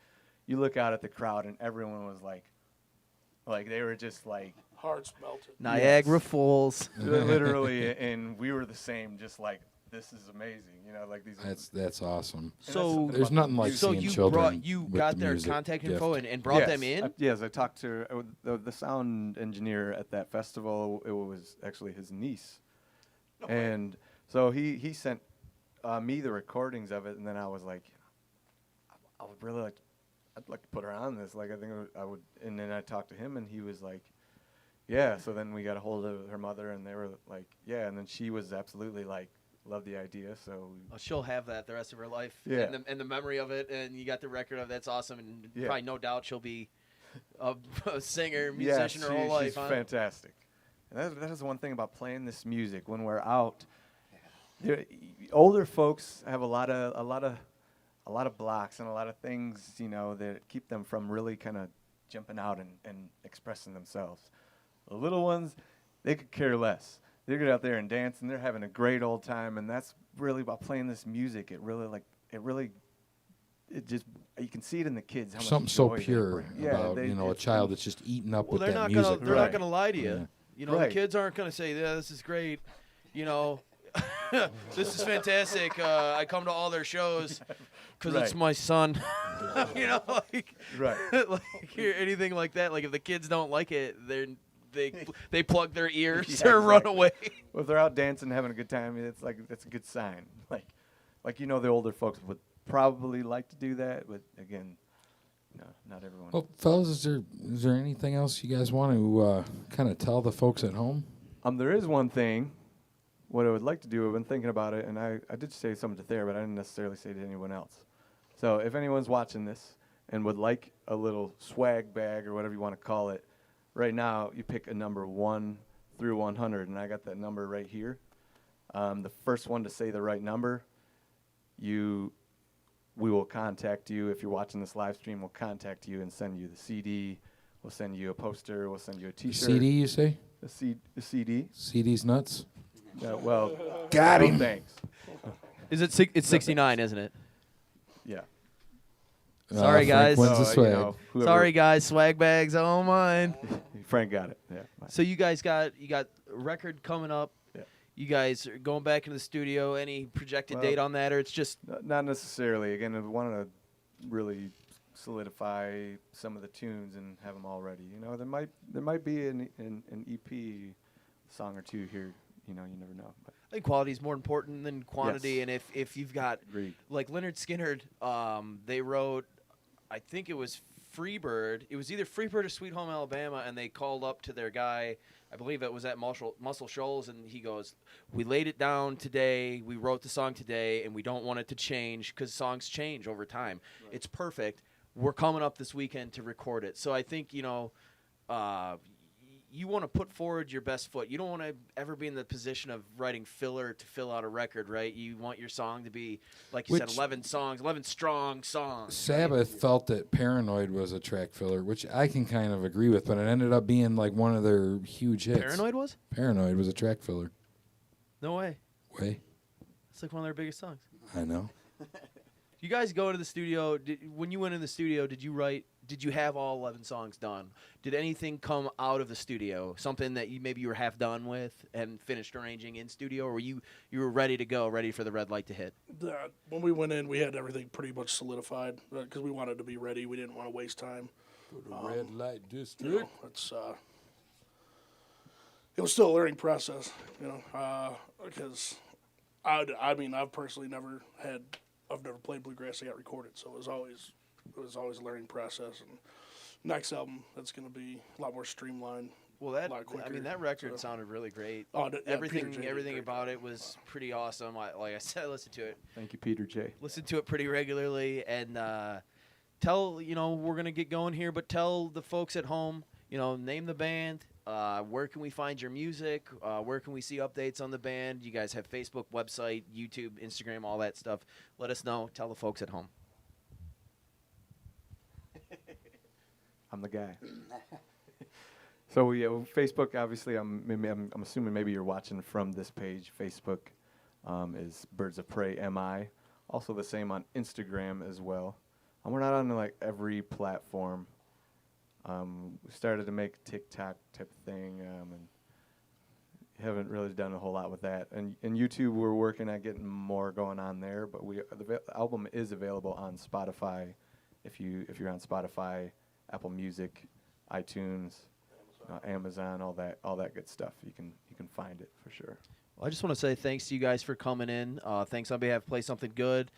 you look out at the crowd, and everyone was like they were just like Hearts melted. Niagara Falls. literally, and we were the same, just like, this is amazing, like these. That's awesome. So There's nothing like so seeing you children got with the their music contact gift. info and brought them in. Yes, I talked to the sound engineer at that festival. It was actually his niece, and so he sent me the recordings of it, and then I was like, I would really like I'd like to put her on this. Like, I think I would. And then I talked to him, and he was like, yeah. So then we got a hold of her mother, and they were like, yeah. And then she was absolutely like, loved the idea. So She'll have that the rest of her life. Yeah. And the memory of it, and you got the record of that's awesome. And Yeah. probably no doubt she'll be a singer, musician her whole life. She's Huh? fantastic. And that is one thing about playing this music. When we're out, older folks have a lot of blocks and a lot of things, that keep them from really kind of jumping out and expressing themselves. The little ones, they could care less. They get out there and dance, and they're having a great old time. And that's really about playing this music. It just, you can see it in the kids. How Something much so joy they pure bring. about a it's- child that's just eating up Well, with they're that not music. they're Right. not gonna lie to you. Yeah. The Right. kids aren't gonna say, "Yeah, this is great." This is fantastic. I come to all their shows because it's Right. my son. Right. like anything like that. Like if the kids don't like it, they plug their ears Yeah, or run exactly. away. Well, if they're out dancing, having a good time, that's a good sign. The older folks would probably like to do that, but again, no, not everyone. Well, fellas, is there anything else you guys want to kind of tell the folks at home? There is one thing. What I would like to do, I've been thinking about it, and I did say something to Thayer, but I didn't necessarily say to anyone else. So if anyone's watching this and would like a little swag bag or whatever you want to call it, right now you pick a number 1 through 100, and I got that number right here. The first one to say the right number, we will contact you. If you're watching this live stream, we'll contact you and send you the CD. We'll send you a poster. We'll send you a T-shirt. CD, you say? The CD. CD's nuts? Well, Got no him. Thanks. It's 69, isn't it? Yeah. Sorry, Frank guys. wins the So, swag. whoever- Sorry, guys. Swag bags, all mine. Frank got it. Yeah. So you guys got a record coming up. Yeah. You guys are going back into the studio. Any projected Well, date on that, or it's just Not necessarily. Again, I wanted to really solidify some of the tunes and have them all ready. There might be an EP song or two here. You never know. But I think quality is more important than quantity. Yes. And if you've got agreed. like Leonard Skinner, they wrote, I think it was Freebird. It was either Freebird or Sweet Home Alabama, and they called up to their guy. I believe it was at Muscle Shoals, and he goes, "We laid it down today. We wrote the song today, and we don't want it to change because songs change over time. Right. It's perfect. We're coming up this weekend to record it." So I think you want to put forward your best foot. You don't want to ever be in the position of writing filler to fill out a record, right? You want your song to be, like you said, 11 songs, 11 strong songs. Sabbath felt that Paranoid was a track filler, which I can kind of agree with, but it ended up being like one of their huge hits. Paranoid was? Paranoid was a track filler. No way. Way? It's like one of their biggest songs. I know. You guys go to the studio. When you went in the studio, did you have all 11 songs done? Did anything come out of the studio? Something that you were half done with and finished arranging in studio, or you were ready to go, ready for the red light to hit? When we went in, we had everything pretty much solidified because we wanted to be ready. We didn't want to waste time. Red light district. It was still a learning process, because I've personally I've never played bluegrass that got recorded, so it was always a learning process. And next album, that's going to be a lot more streamlined. Well, that record sounded really great. Oh, yeah, everything Peter J. did a great about job. it was pretty awesome. Like I said, I listened to it. Thank you, Peter J. Listen to it pretty regularly, and tell we're gonna get going here, but tell the folks at home, name the band. Where can we find your music? Where can we see updates on the band? You guys have Facebook, website, YouTube, Instagram, all that stuff. Let us know. Tell the folks at home. I'm the guy. So Facebook. Obviously, I'm assuming maybe you're watching from this page. Facebook is Birds of Prey MI. Also the same on Instagram as well. We're not on like every platform. We started to make a TikTok type thing, and haven't really done a whole lot with that. And YouTube, we're working at getting more going on there. But the album is available on Spotify. If you're on Spotify, Apple Music, iTunes, Amazon, all that good stuff, you can find it for sure. Well, I just want to say thanks to you guys for coming in. Thanks on behalf of Play Something Good.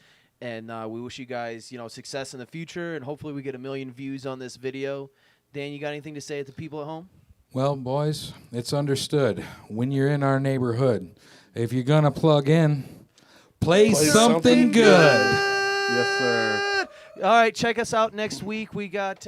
And we wish you guys, success in the future, and hopefully we get 1 million views on this video. Dan, you got anything to say to the people at home? Well, boys, it's understood. When you're in our neighborhood, if you're going to plug in, play something good. Yes, sir. All right, check us out next week. We got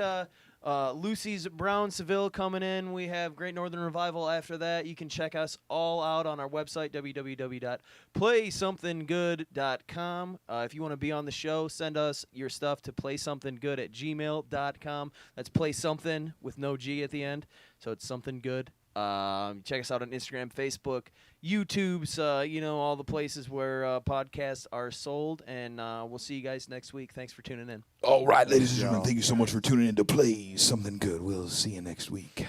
Lucy's Brown Seville coming in. We have Great Northern Revival after that. You can check us all out on our website, www.playsomethinggood.com. If you want to be on the show, send us your stuff to playsomethinggood@gmail.com. That's play something with no G at the end, so it's something good. Check us out on Instagram, Facebook, YouTube's, all the places where podcasts are sold. And we'll see you guys next week. Thanks for tuning in. All right, ladies and gentlemen, thank you so much for tuning in to Play Something Good. We'll see you next week.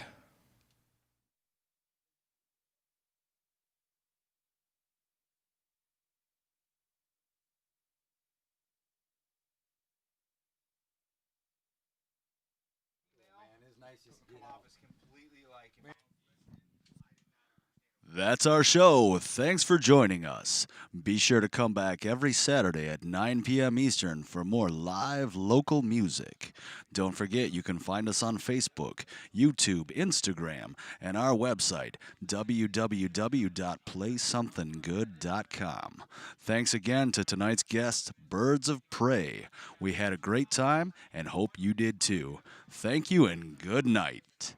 That's our show. Thanks for joining us. Be sure to come back every Saturday at 9 p.m. Eastern for more live local music. Don't forget you can find us on Facebook, YouTube, Instagram, and our website, www.playsomethinggood.com. Thanks again to tonight's guests, Birds of Prey. We had a great time and hope you did too. Thank you and good night.